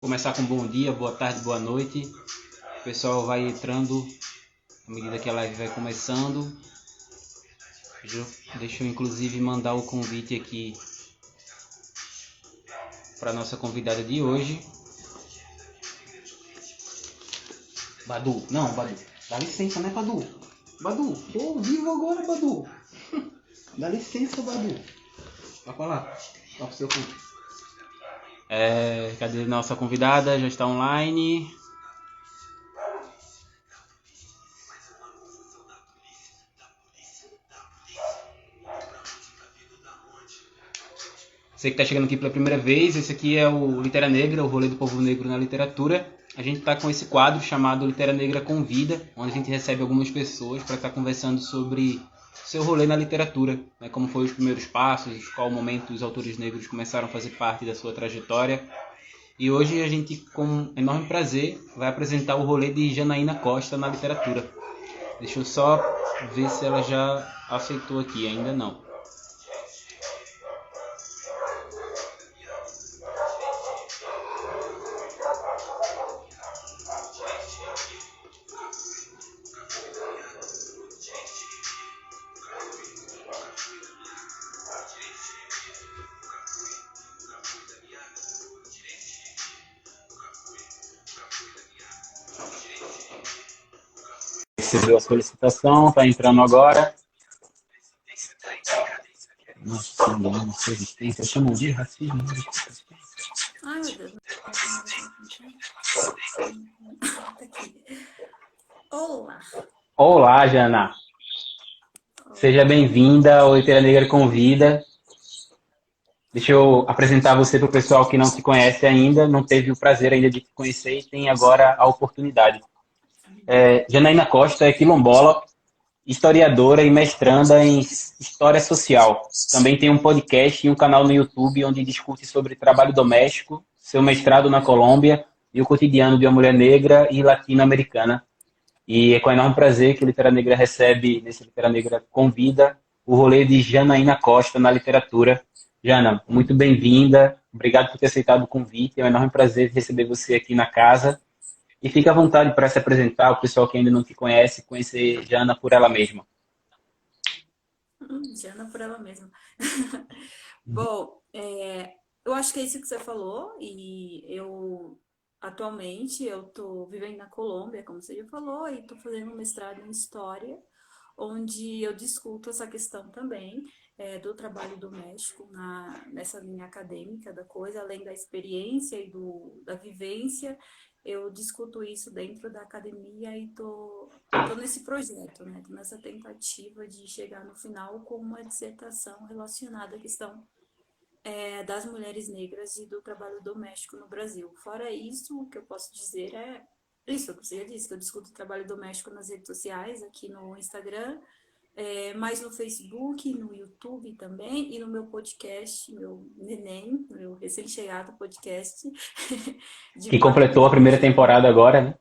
Começar com bom dia, boa tarde, boa noite. O pessoal vai entrando à medida que a live vai começando. Deixa eu inclusive mandar o convite aqui para nossa convidada de hoje. Badu, não, Badu, dá licença, né, Badu? Badu, tô ao vivo agora, Badu. Dá licença, Badu. Vai pra lá, vai pro seu canto. Cadê nossa convidada? Já está online. Você que está chegando aqui pela primeira vez, esse aqui é o Litera Negra, o rolê do povo negro na literatura. A gente está com esse quadro chamado Litera Negra Convida, onde a gente recebe algumas pessoas para estar conversando sobre seu rolê na literatura, né, como foi os primeiros passos, qual momento os autores negros começaram a fazer parte da sua trajetória. E hoje a gente, com enorme prazer, vai apresentar o rolê de Janaína Costa na literatura. Deixa eu só ver se ela já aceitou aqui, ainda não. Recebeu a solicitação, está entrando agora. Nossa, não sei resistência, chamam de racismo. Ai, meu Deus. Tá aqui. Olá. Olá, Jana. Seja bem-vinda ao Litera Negra Convida. Deixa eu apresentar você para o pessoal que não te conhece ainda, não teve o prazer ainda de te conhecer e tem agora a oportunidade. Janaína Costa é quilombola, historiadora e mestranda em História Social. Também tem um podcast e um canal no YouTube onde discute sobre trabalho doméstico, seu mestrado na Colômbia e o cotidiano de uma mulher negra e latino-americana. E é com enorme prazer que o Litera Negra recebe, nesse Litera Negra Convida, o rolê de Janaína Costa na literatura. Jana, muito bem-vinda. Obrigado por ter aceitado o convite. É um enorme prazer receber você aqui na casa. E fique à vontade para se apresentar, o pessoal que ainda não te conhece, conhecer Jana por ela mesma. Diana por ela mesma. Bom, eu acho que é isso que você falou, e atualmente eu tô vivendo na Colômbia, como você já falou, e tô fazendo um mestrado em História, onde eu discuto essa questão também do trabalho doméstico nessa linha acadêmica da coisa, além da experiência e da vivência, eu discuto isso dentro da academia e tô nesse projeto, né? Tô nessa tentativa de chegar no final com uma dissertação relacionada à questão das mulheres negras e do trabalho doméstico no Brasil. Fora isso, o que eu posso dizer é isso que você já disse, que eu discuto trabalho doméstico nas redes sociais, aqui no Instagram, mais no Facebook, no YouTube também, e no meu podcast, meu neném, meu recém-chegado podcast, de Que Papo completou a com a primeira Jana, temporada agora, né?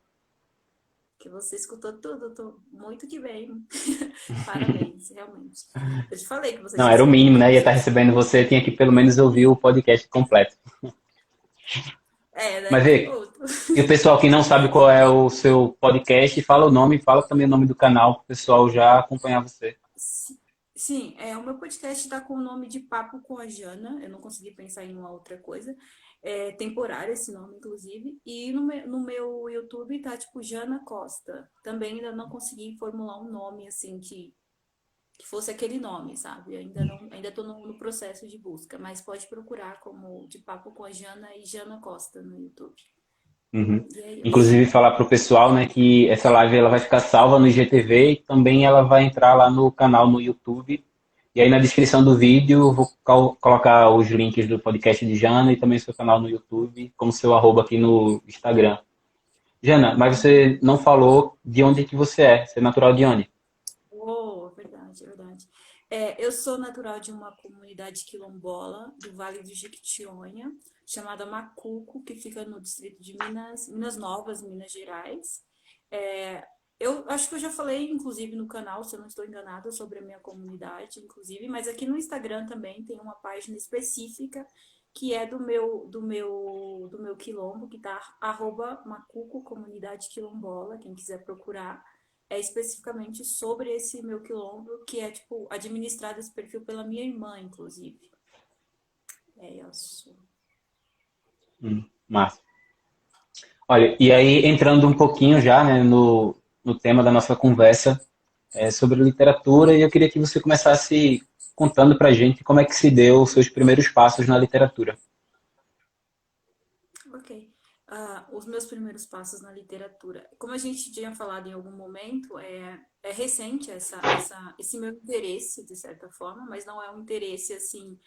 que você escutou tudo, eu tô muito que bem. Parabéns, realmente. Eu te falei que você Não, tinha era o escutado mínimo, né? tudo, Ia estar você recebendo você, tinha que pelo menos ouvir o podcast completo. daí Mas eu vê, escuto. e o pessoal que não sabe qual é o seu podcast, fala o nome, fala também o nome do canal, para o pessoal já acompanhar você. Sim, o meu podcast está com o nome de Papo com a Jana. Eu não consegui pensar em uma outra coisa. É temporário esse nome, inclusive. E no meu YouTube tá tipo Jana Costa. Também ainda não consegui formular um nome assim que fosse aquele nome, sabe? Ainda não, ainda tô no processo de busca, mas pode procurar como de Papo com a Jana e Jana Costa no YouTube. Uhum. E é isso. Inclusive falar para o pessoal, né, que essa live ela vai ficar salva no IGTV e também ela vai entrar lá no canal no YouTube. E aí na descrição do vídeo eu vou colocar os links do podcast de Jana e também seu canal no YouTube, como seu arroba aqui no Instagram. Jana, mas você não falou de onde que você é. Você é natural de onde? Oh, verdade, verdade. Eu sou natural de uma comunidade quilombola do Vale do Jequitinhonha, chamada Macuco, que fica no distrito de Minas Novas, Minas Gerais. Eu acho que eu já falei, inclusive, no canal, se eu não estou enganada, sobre a minha comunidade, inclusive, mas aqui no Instagram também tem uma página específica que é do meu quilombo, que tá @macuco, comunidade quilombola, quem quiser procurar. É especificamente sobre esse meu quilombo, que é, tipo, administrado esse perfil pela minha irmã, inclusive. É isso. Massa. Olha, e aí entrando um pouquinho já, né, no tema da nossa conversa, sobre literatura, e eu queria que você começasse contando pra gente como é que se deu os seus primeiros passos na literatura. Ok. Os meus primeiros passos na literatura. Como a gente tinha falado em algum momento, é recente esse meu interesse, de certa forma, mas não é um interesse assim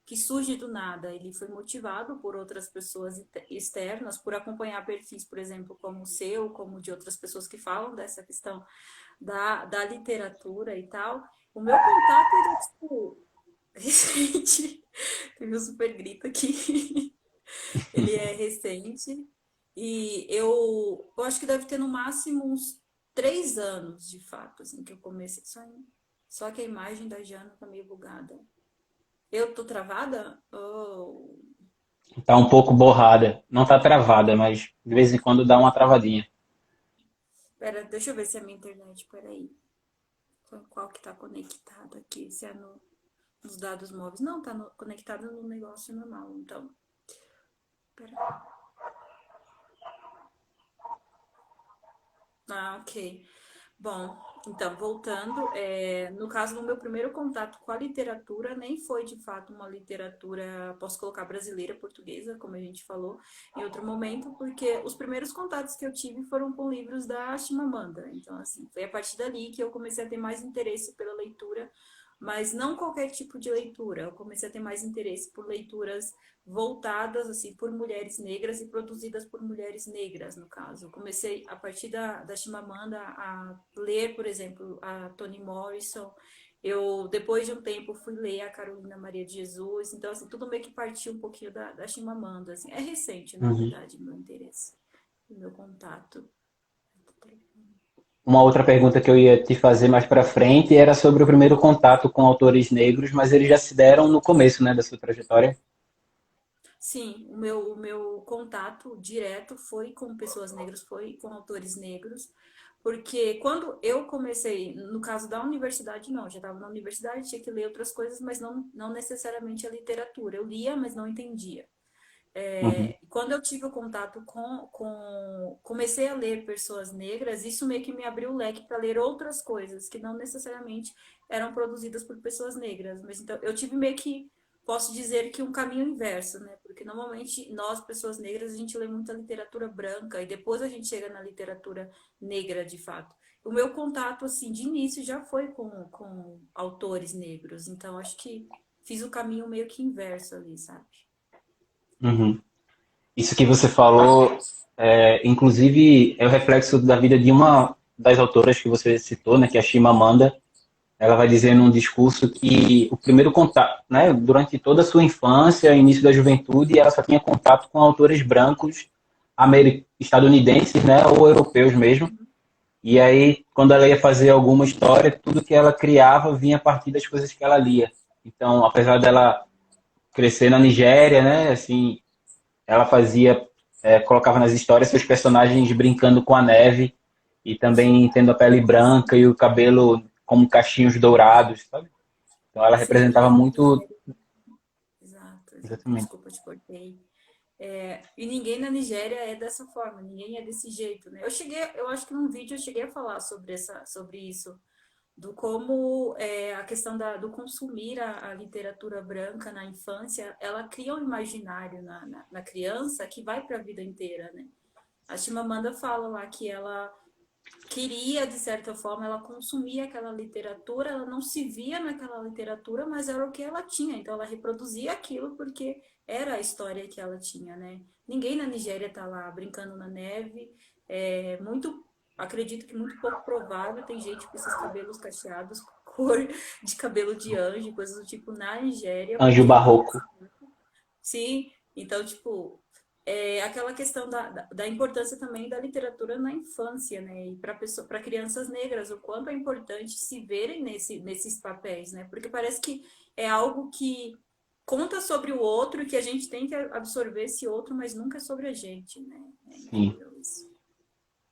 que surge do nada. Ele foi motivado por outras pessoas externas, por acompanhar perfis, por exemplo, como o seu, como de outras pessoas que falam dessa questão da literatura e tal. O meu contato, ele é, tipo, recente. Teve um super grito aqui. Ele é recente. E eu acho que deve ter no máximo uns 3 anos, de fato, assim, que eu comecei. Só que a imagem da Jana tá meio bugada. Eu tô travada? Oh. Tá um pouco borrada, não tá travada, mas de vez em quando dá uma travadinha. Pera, deixa eu ver se é a minha internet, peraí. Qual que tá conectado aqui? Se é nos dados móveis. Não, tá conectado no negócio normal, então. Pera. Ok. Bom, então, voltando, no caso do meu primeiro contato com a literatura, nem foi de fato uma literatura, posso colocar brasileira, portuguesa, como a gente falou em outro momento, porque os primeiros contatos que eu tive foram com livros da Chimamanda. Então, assim, foi a partir dali que eu comecei a ter mais interesse pela leitura, mas não qualquer tipo de leitura. Eu comecei a ter mais interesse por leituras voltadas assim por mulheres negras e produzidas por mulheres negras, no caso. Eu comecei a partir da Chimamanda a ler, por exemplo, a Toni Morrison. Eu depois de um tempo fui ler a Carolina Maria de Jesus. Então assim, tudo meio que partiu um pouquinho da Chimamanda, assim. É recente, na Uhum. verdade, meu interesse, meu contato. Uma outra pergunta que eu ia te fazer mais para frente era sobre o primeiro contato com autores negros, mas eles já se deram no começo, né, da sua trajetória. Sim, o meu contato direto foi com pessoas negras, foi com autores negros, porque quando eu comecei, no caso da universidade, não, já estava na universidade, tinha que ler outras coisas, mas não necessariamente a literatura. Eu lia, mas não entendia. Uhum. Quando eu tive o contato comecei a ler pessoas negras, isso meio que me abriu o leque para ler outras coisas que não necessariamente eram produzidas por pessoas negras. Mas então eu tive meio que, posso dizer que um caminho inverso, né? Porque normalmente nós, pessoas negras, a gente lê muita literatura branca e depois a gente chega na literatura negra, de fato. O meu contato, assim, de início já foi com autores negros, então acho que fiz o caminho meio que inverso ali, sabe? Uhum. Isso que você falou, inclusive, é o reflexo da vida de uma das autoras que você citou, né, que é a Chimamanda. Ela vai dizer num discurso que o primeiro contato, né, durante toda a sua infância, início da juventude, ela só tinha contato com autores brancos estadunidenses, né, ou europeus mesmo. E aí, quando ela ia fazer alguma história, tudo que ela criava vinha a partir das coisas que ela lia. Então, apesar dela crescer na Nigéria, né, assim, ela fazia, colocava nas histórias seus personagens brincando com a neve e também tendo a pele branca e o cabelo como cachinhos dourados, sabe? Então ela Sim, representava ninguém na muito, Nigéria. Exato, exato. exatamente. Desculpa, te cortei. E ninguém na Nigéria é dessa forma, ninguém é desse jeito, né? Eu acho que num vídeo eu cheguei a falar sobre isso, do como a questão do consumir a literatura branca na infância, ela cria um imaginário na criança que vai para a vida inteira, né? A Chimamanda fala lá que ela queria, de certa forma, ela consumia aquela literatura, ela não se via naquela literatura, mas era o que ela tinha, então ela reproduzia aquilo porque era a história que ela tinha, né? Ninguém na Nigéria tá lá brincando na neve, acredito que muito pouco provável, tem gente com esses cabelos cacheados, cor de cabelo de anjo, coisas do tipo na Nigéria, Anjo porque não Barroco. passa. Sim, então, tipo, aquela questão da importância também da literatura na infância, né? E para crianças negras, o quanto é importante se verem nesses papéis, né? Porque parece que é algo que conta sobre o outro e que a gente tem que absorver esse outro, mas nunca é sobre a gente, né? É Sim. incrível isso.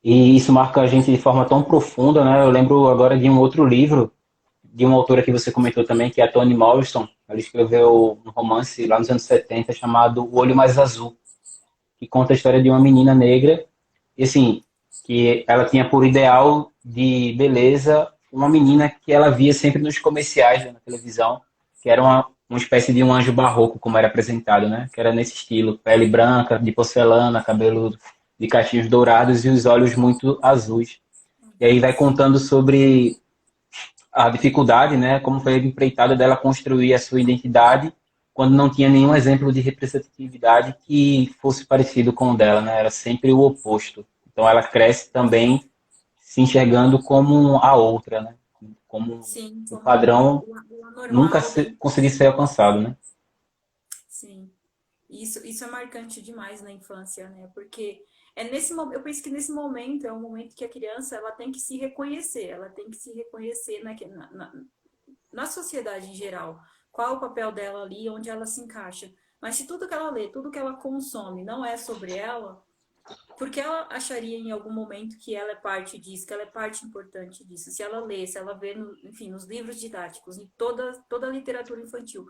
E isso marca a gente de forma tão profunda, né? Eu lembro agora de um outro livro, de uma autora que você comentou também, que é a Toni Morrison. Ela escreveu um romance lá nos anos 70 chamado O Olho Mais Azul, que conta a história de uma menina negra, e assim, que ela tinha por ideal de beleza uma menina que ela via sempre nos comerciais, né, na televisão, que era uma espécie de um anjo barroco, como era apresentado, né? Que era nesse estilo, pele branca, de porcelana, cabelo de cachinhos dourados e os olhos muito azuis. E aí vai contando sobre a dificuldade, né, como foi a empreitada dela construir a sua identidade quando não tinha nenhum exemplo de representatividade que fosse parecido com o dela, né? Era sempre o oposto. Então ela cresce também se enxergando como a outra, né? Como Sim, o como padrão o nunca anormal dentro da conseguir ser sociedade. alcançado, né? Sim. Isso é marcante demais na infância, né? Porque é nesse momento, eu penso que nesse momento é um momento que a criança ela tem que se reconhecer, ela tem que se reconhecer na sociedade em geral. Qual é o papel dela ali, onde ela se encaixa. Mas se tudo que ela lê, tudo que ela consome não é sobre ela, porque ela acharia em algum momento que ela é parte disso, que ela é parte importante disso? Se ela lê, se ela vê, enfim, nos livros didáticos, em toda a literatura infantil,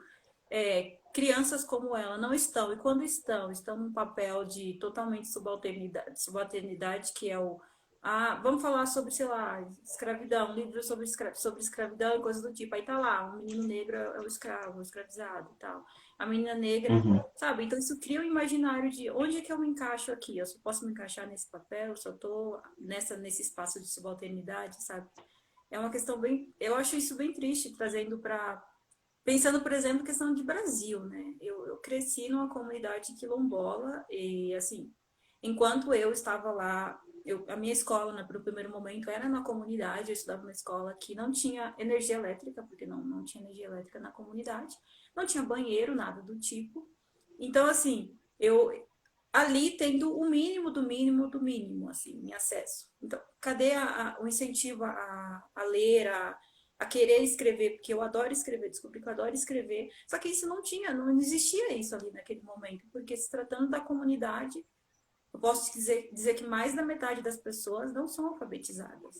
crianças como ela não estão, e quando estão num papel de totalmente subalternidade, que é o. Vamos falar sobre, sei lá, escravidão, um livro sobre escravidão e coisas do tipo. Aí tá lá, um menino negro é o escravo, o escravizado e tal. A menina negra, Uhum. sabe? Então isso cria um imaginário de onde é que eu me encaixo aqui? Eu só posso me encaixar nesse papel, eu só tô nesse espaço de subalternidade, sabe? É uma questão bem. Eu acho isso bem triste, trazendo para pensando, por exemplo, questão de Brasil, né? Eu cresci numa comunidade quilombola e, assim, enquanto eu estava lá, a minha escola, né, para o primeiro momento, era na comunidade, eu estudava numa escola que não tinha energia elétrica, porque não tinha energia elétrica na comunidade, não tinha banheiro, nada do tipo. Então, assim, eu ali tendo o mínimo do mínimo do mínimo, assim, em acesso. Então, cadê o incentivo a ler, a querer escrever, porque eu adoro escrever, descobri que eu adoro escrever. Só que isso não existia isso ali naquele momento, porque se tratando da comunidade, eu posso dizer que mais da metade das pessoas não são alfabetizadas.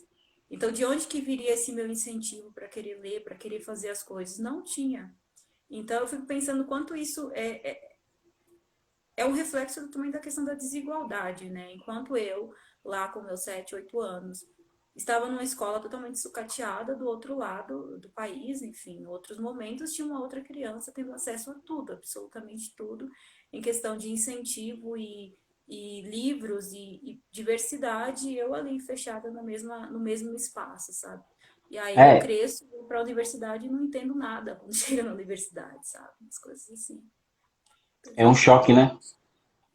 Então, de onde que viria esse meu incentivo para querer ler, para querer fazer as coisas? Não tinha. Então, eu fico pensando quanto isso é um reflexo também da questão da desigualdade, né? Enquanto eu, lá com meus 7, 8 anos, estava numa escola totalmente sucateada do outro lado do país, enfim, em outros momentos tinha uma outra criança tendo acesso a tudo, absolutamente tudo, em questão de incentivo e livros e diversidade, eu ali fechada no mesmo espaço, sabe? E aí eu É, cresço, vou para a universidade e não entendo nada quando chego na universidade, sabe? As coisas assim. é um choque, né?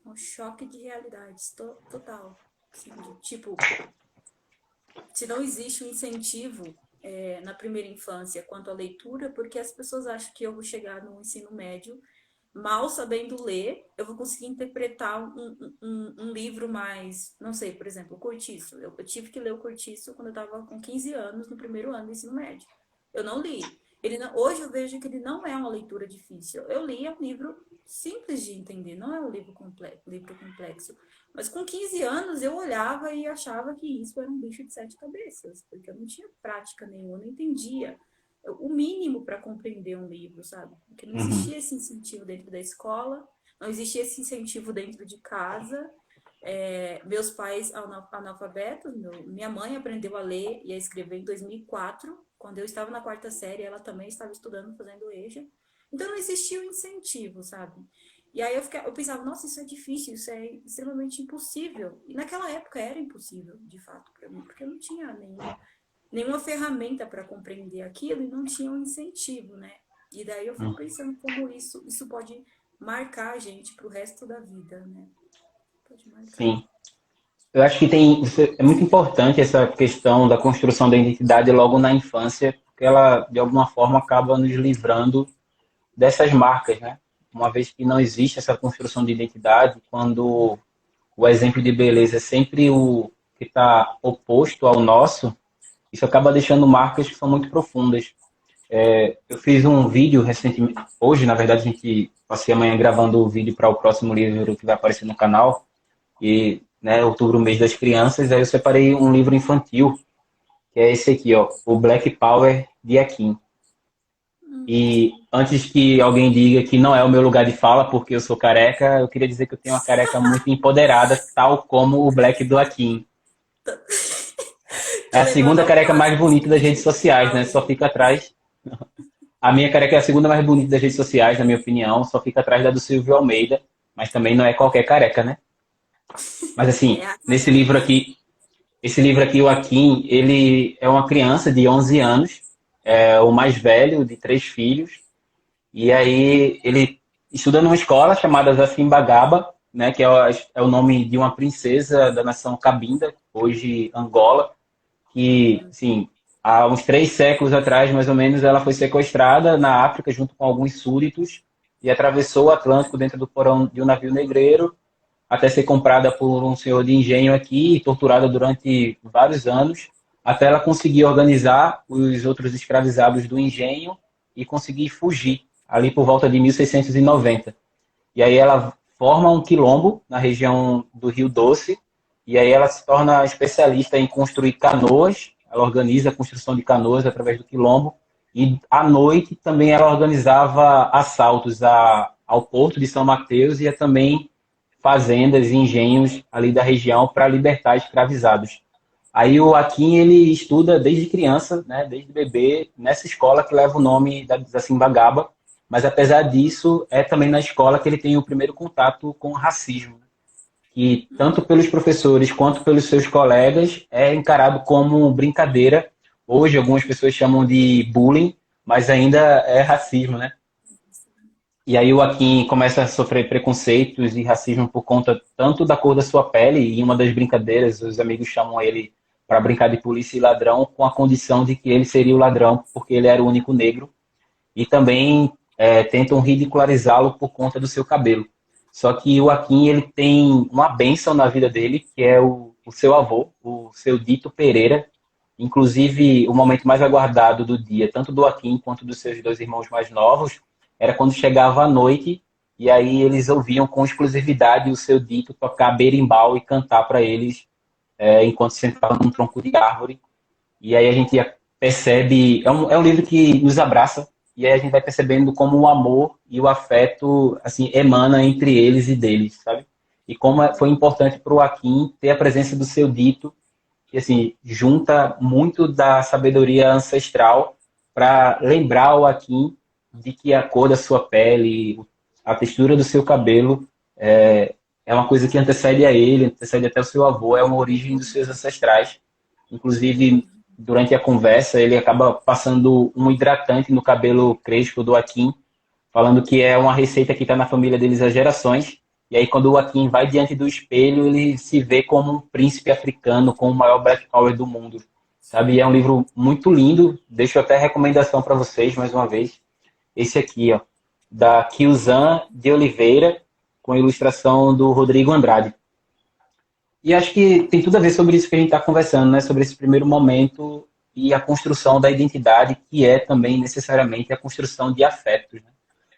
Um choque de realidades total. Assim, de, tipo, se não existe um incentivo na primeira infância quanto à leitura, porque as pessoas acham que eu vou chegar no ensino médio mal sabendo ler, eu vou conseguir interpretar um livro mais, não sei, por exemplo, o Cortiço. Eu tive que ler o Cortiço quando eu estava com 15 anos, no primeiro ano do ensino médio. Eu não li. Hoje eu vejo que ele não é uma leitura difícil. Eu li um livro simples de entender, não é um livro complexo. Mas com 15 anos eu olhava e achava que isso era um bicho de sete cabeças, porque eu não tinha prática nenhuma, eu não entendia o mínimo para compreender um livro, sabe? Porque não Uhum. existia esse incentivo dentro da escola, não existia esse incentivo dentro de casa. Meus pais analfabetos, minha mãe aprendeu a ler e a escrever em 2004, quando eu estava na quarta série, ela também estava estudando, fazendo EJA. Então não existia o incentivo, sabe? E aí eu pensava, nossa, isso é difícil, isso é extremamente impossível. E naquela época era impossível, de fato, para mim, porque eu não tinha nenhuma ferramenta para compreender aquilo e não tinha um incentivo, né? E daí eu fico pensando como isso pode marcar a gente para o resto da vida, né? Pode marcar. Sim. Eu acho que é muito importante essa questão da construção da identidade logo na infância, porque ela, de alguma forma, acaba nos livrando dessas marcas, né? Uma vez que não existe essa construção de identidade, quando o exemplo de beleza é sempre o que está oposto ao nosso, isso acaba deixando marcas que são muito profundas. Eu fiz um vídeo recentemente, hoje, na verdade, a gente passei amanhã gravando o vídeo para o próximo livro que vai aparecer no canal, e, né, outubro, mês das crianças, aí eu separei um livro infantil, que é esse aqui, ó, o Black Power de Akin. E antes que alguém diga que não é o meu lugar de fala, porque eu sou careca, eu queria dizer que eu tenho uma careca muito empoderada, tal como o Black do Akin. É Tô a lembrando segunda ao careca mais máximo bonita das esse redes sociais, né? visual Só aí. fica atrás. A minha careca é a segunda mais bonita das redes sociais, na minha opinião, só fica atrás da do Silvio Almeida, mas também não é qualquer careca, né? Mas É assim, a nesse careca livro mesmo. aqui, esse livro aqui, o Akin, ele é uma criança de 11 anos, é o mais velho de três filhos, e aí ele estuda numa escola chamada Zacimbagaba, né, que é o nome de uma princesa da nação Cabinda, hoje Angola, que, assim, há uns 3 séculos atrás, mais ou menos, ela foi sequestrada na África junto com alguns súditos e atravessou o Atlântico dentro do porão de um navio negreiro até ser comprada por um senhor de engenho aqui e torturada durante vários anos, até ela conseguir organizar os outros escravizados do engenho e conseguir fugir, ali por volta de 1690. E aí ela forma um quilombo na região do Rio Doce, e aí ela se torna especialista em construir canoas, ela organiza a construção de canoas através do quilombo, e à noite também ela organizava assaltos ao porto de São Mateus e também fazendas e engenhos ali da região para libertar escravizados. Aí o Akin ele estuda desde criança, né, desde bebê, nessa escola que leva o nome da Simbagaba, mas apesar disso, é também na escola que ele tem o primeiro contato com o racismo, que tanto pelos professores quanto pelos seus colegas é encarado como brincadeira. Hoje algumas pessoas chamam de bullying, mas ainda é racismo, né? E aí o Akin começa a sofrer preconceitos e racismo por conta tanto da cor da sua pele, e em uma das brincadeiras os amigos chamam ele para brincar de polícia e ladrão, com a condição de que ele seria o ladrão porque ele era o único negro, e também tentam ridicularizá-lo por conta do seu cabelo. Só que o Akin ele tem uma bênção na vida dele, que é o seu avô, o seu Dito Pereira. Inclusive, o momento mais aguardado do dia, tanto do Akin quanto dos seus dois irmãos mais novos, era quando chegava a noite e aí eles ouviam com exclusividade o seu Dito tocar berimbau e cantar para eles enquanto sentavam num tronco de árvore. E aí a gente percebe, é um livro que nos abraça, e aí a gente vai percebendo como o amor e o afeto assim emana entre eles e deles, sabe? E como foi importante para o Akin ter a presença do seu Dito, que assim junta muito da sabedoria ancestral para lembrar o Akin de que a cor da sua pele, a textura do seu cabelo é uma coisa que antecede a ele, antecede até o seu avô, é uma origem dos seus ancestrais. Inclusive, durante a conversa, ele acaba passando um hidratante no cabelo crespo do Akin, falando que é uma receita que está na família deles há gerações. E aí, quando o Akin vai diante do espelho, ele se vê como um príncipe africano, com o maior Black Power do mundo. Sabe? E é um livro muito lindo. Deixo até recomendação para vocês, mais uma vez. Esse aqui, ó, da Kilzan de Oliveira, com ilustração do Rodrigo Andrade. E acho que tem tudo a ver sobre isso que a gente está conversando, né? Sobre esse primeiro momento e a construção da identidade, que é também necessariamente a construção de afetos, né?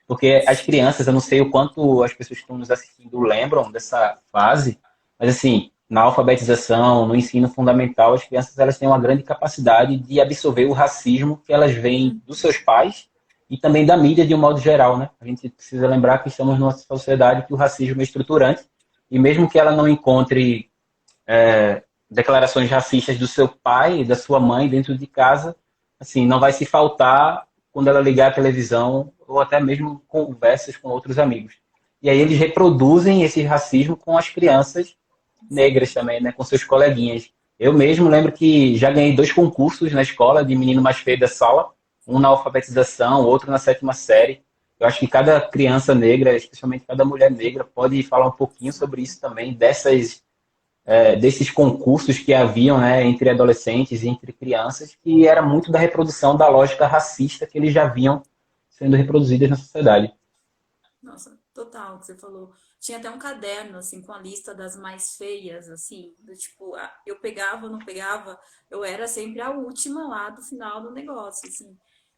Porque as crianças, eu não sei o quanto as pessoas que estão nos assistindo lembram dessa fase, mas assim, na alfabetização, no ensino fundamental, as crianças elas têm uma grande capacidade de absorver o racismo que elas veem dos seus pais e também da mídia de um modo geral, né? A gente precisa lembrar que estamos numa sociedade que o racismo é estruturante e mesmo que ela não encontre declarações racistas do seu pai e da sua mãe dentro de casa, assim, não vai se faltar quando ela ligar a televisão ou até mesmo conversas com outros amigos. E aí eles reproduzem esse racismo com as crianças negras também, né, com seus coleguinhas. Eu mesmo lembro que já ganhei 2 concursos na escola de menino mais feio da sala, um na alfabetização, outro na sétima série. Eu acho que cada criança negra, especialmente cada mulher negra, pode falar um pouquinho sobre isso também, desses concursos que haviam, né, entre adolescentes e entre crianças, que era muito da reprodução da lógica racista que eles já vinham sendo reproduzidas na sociedade. Nossa, total, o que você falou. Tinha até um caderno, assim, com a lista das mais feias, assim, do tipo, eu pegava ou não pegava, eu era sempre a última lá do final do negócio, assim.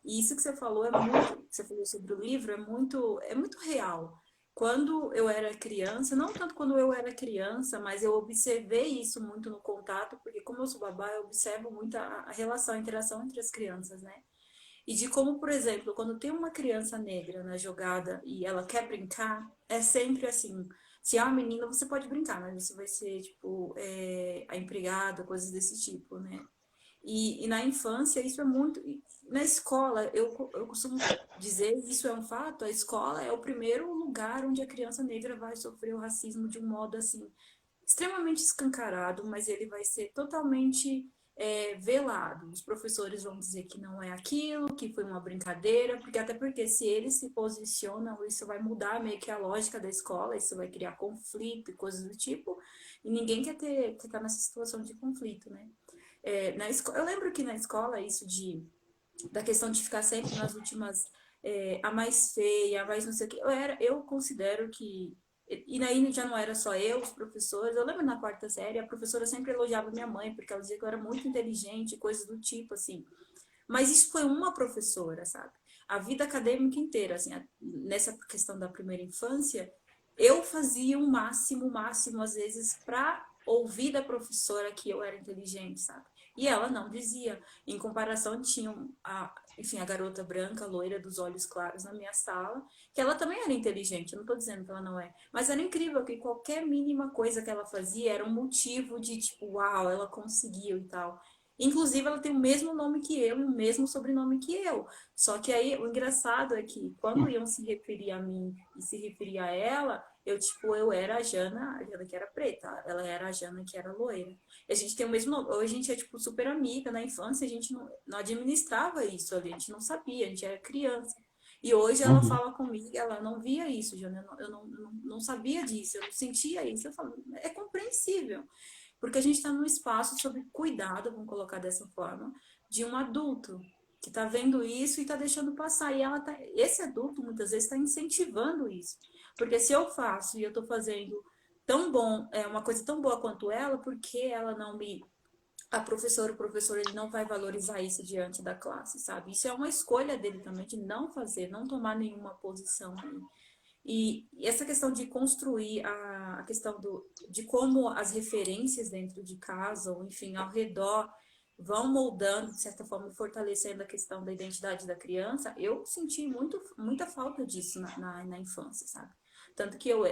E isso que você falou é muito, que você falou sobre o livro, é muito real. Quando eu era criança, não tanto quando eu era criança, mas eu observei isso muito no contato, porque como eu sou babá, eu observo muito a relação, a interação entre as crianças, né? E de como, por exemplo, quando tem uma criança negra na jogada e ela quer brincar, é sempre assim. Se é uma menina, você pode brincar, mas você vai ser, tipo, a empregada, coisas desse tipo, né? E na infância, isso é muito. Na escola, eu costumo dizer, isso é um fato, a escola é o primeiro lugar onde a criança negra vai sofrer o racismo de um modo assim extremamente escancarado, mas ele vai ser totalmente velado. Os professores vão dizer que não é aquilo, que foi uma brincadeira, porque até porque se eles se posicionam, isso vai mudar meio que a lógica da escola, isso vai criar conflito e coisas do tipo, e ninguém quer estar nessa situação de conflito, né? Eu lembro que na escola isso da questão de ficar sempre nas últimas, a mais feia, a mais não sei o quê. Eu considero que. E aí já não era só eu, os professores. Eu lembro na quarta série, a professora sempre elogiava minha mãe, porque ela dizia que eu era muito inteligente, coisas do tipo, assim. Mas isso foi uma professora, sabe? A vida acadêmica inteira, assim, nessa questão da primeira infância, eu fazia o máximo, às vezes, para ouvir da professora que eu era inteligente, sabe? E ela não dizia. Em comparação, tinha, enfim, a garota branca, loira, dos olhos claros na minha sala, que ela também era inteligente, eu não estou dizendo que ela não é. Mas era incrível que qualquer mínima coisa que ela fazia era um motivo de, tipo, uau, ela conseguiu e tal. Inclusive, ela tem o mesmo nome que eu e o mesmo sobrenome que eu. Só que aí, o engraçado é que quando iam se referir a mim e se referir a ela, eu era a Jana que era preta, ela era a Jana que era loira. E a gente tem o mesmo nome. Hoje a gente é, tipo, super amiga. Na infância, a gente não administrava isso ali, a gente não sabia, a gente era criança. E hoje ela Uhum. fala comigo, ela não via isso, Jana, eu não sabia disso, eu não sentia isso. Eu falo, é compreensível. Porque a gente está num espaço sob cuidado, vamos colocar dessa forma, de um adulto que está vendo isso e está deixando passar. E esse adulto muitas vezes está incentivando isso. Porque se eu faço e eu estou fazendo tão bom, uma coisa tão boa quanto ela, por que ela não me. A professora, o professor, ele não vai valorizar isso diante da classe, sabe? Isso é uma escolha dele também de não fazer, não tomar nenhuma posição ali. E essa questão de construir a questão de como as referências dentro de casa, ou enfim, ao redor, vão moldando, de certa forma, fortalecendo a questão da identidade da criança, eu senti muita falta disso na infância, sabe? Tanto que eu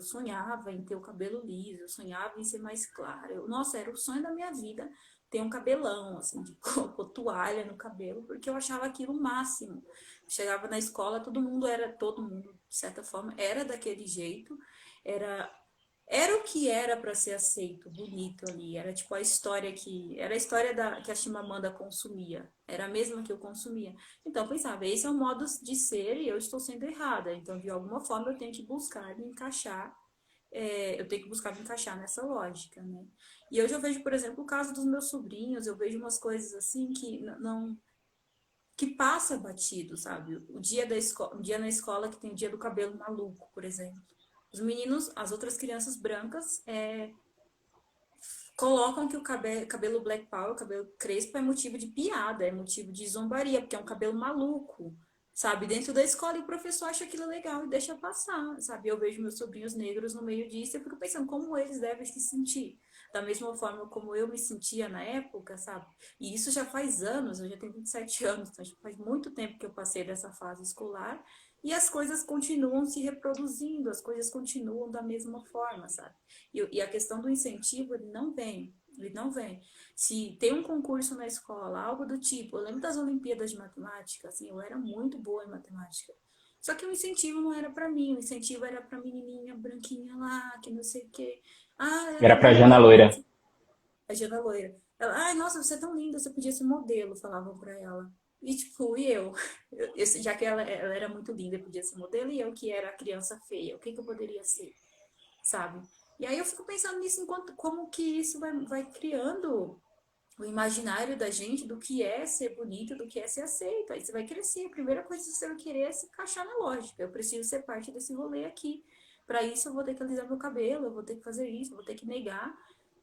sonhava em ter o cabelo liso, eu sonhava em ser mais clara. Nossa, era o sonho da minha vida ter um cabelão, assim, de pôr toalha no cabelo, porque eu achava aquilo o máximo. Chegava na escola, todo mundo, de certa forma, era daquele jeito, era era o que era para ser aceito, bonito ali, era tipo era a história que a Chimamanda consumia, era a mesma que eu consumia. Então eu pensava, esse é o modo de ser e eu estou sendo errada, então de alguma forma eu tenho que buscar me encaixar, eu tenho que buscar me encaixar nessa lógica, né? E hoje eu vejo, por exemplo, o caso dos meus sobrinhos, eu vejo umas coisas assim que não que passa batido, sabe? O dia na escola que tem o dia do cabelo maluco, por exemplo. Os meninos, as outras crianças brancas, colocam que o cabelo Black Power, o cabelo crespo, é motivo de piada, é motivo de zombaria, porque é um cabelo maluco, sabe? Dentro da escola e o professor acha aquilo legal e deixa passar, sabe? Eu vejo meus sobrinhos negros no meio disso e eu fico pensando como eles devem se sentir. Da mesma forma como eu me sentia na época, sabe? E isso já faz anos, eu já tenho 27 anos, então já faz muito tempo que eu passei dessa fase escolar e as coisas continuam se reproduzindo, as coisas continuam da mesma forma, sabe? E a questão do incentivo, ele não vem. Ele não vem. Se tem um concurso na escola, algo do tipo, eu lembro das Olimpíadas de Matemática, assim, eu era muito boa em matemática. Só que o incentivo não era para mim, o incentivo era para menininha branquinha lá, que não sei o quê. Ah, ela Era é pra linda, Jana ela Loira. a Jana Loira. Ela, ai, nossa, você é tão linda, você podia ser modelo, falavam para ela. E tipo, e eu? Já que ela era muito linda, podia ser modelo, e eu que era a criança feia, o que que eu poderia ser? Sabe? E aí eu fico pensando nisso enquanto como que isso vai criando o imaginário da gente do que é ser bonito, do que é ser aceito. Aí você vai crescer. A primeira coisa que você vai querer é se encaixar na lógica. Eu preciso ser parte desse rolê aqui. Para isso eu vou ter que alisar meu cabelo, eu vou ter que fazer isso, eu vou ter que negar.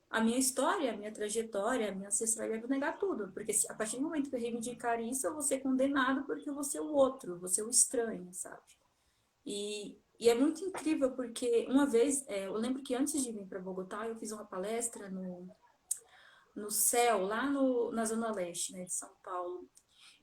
a minha história, a minha trajetória, a minha ancestralidade, eu vou negar tudo. Porque a partir do momento que eu reivindicar isso, eu vou ser condenado porque eu vou ser o outro, eu vou ser o estranho, sabe? E é muito incrível porque uma vez, eu lembro que antes de vir para Bogotá, eu fiz uma palestra no CEL, lá na Zona Leste, né, de São Paulo.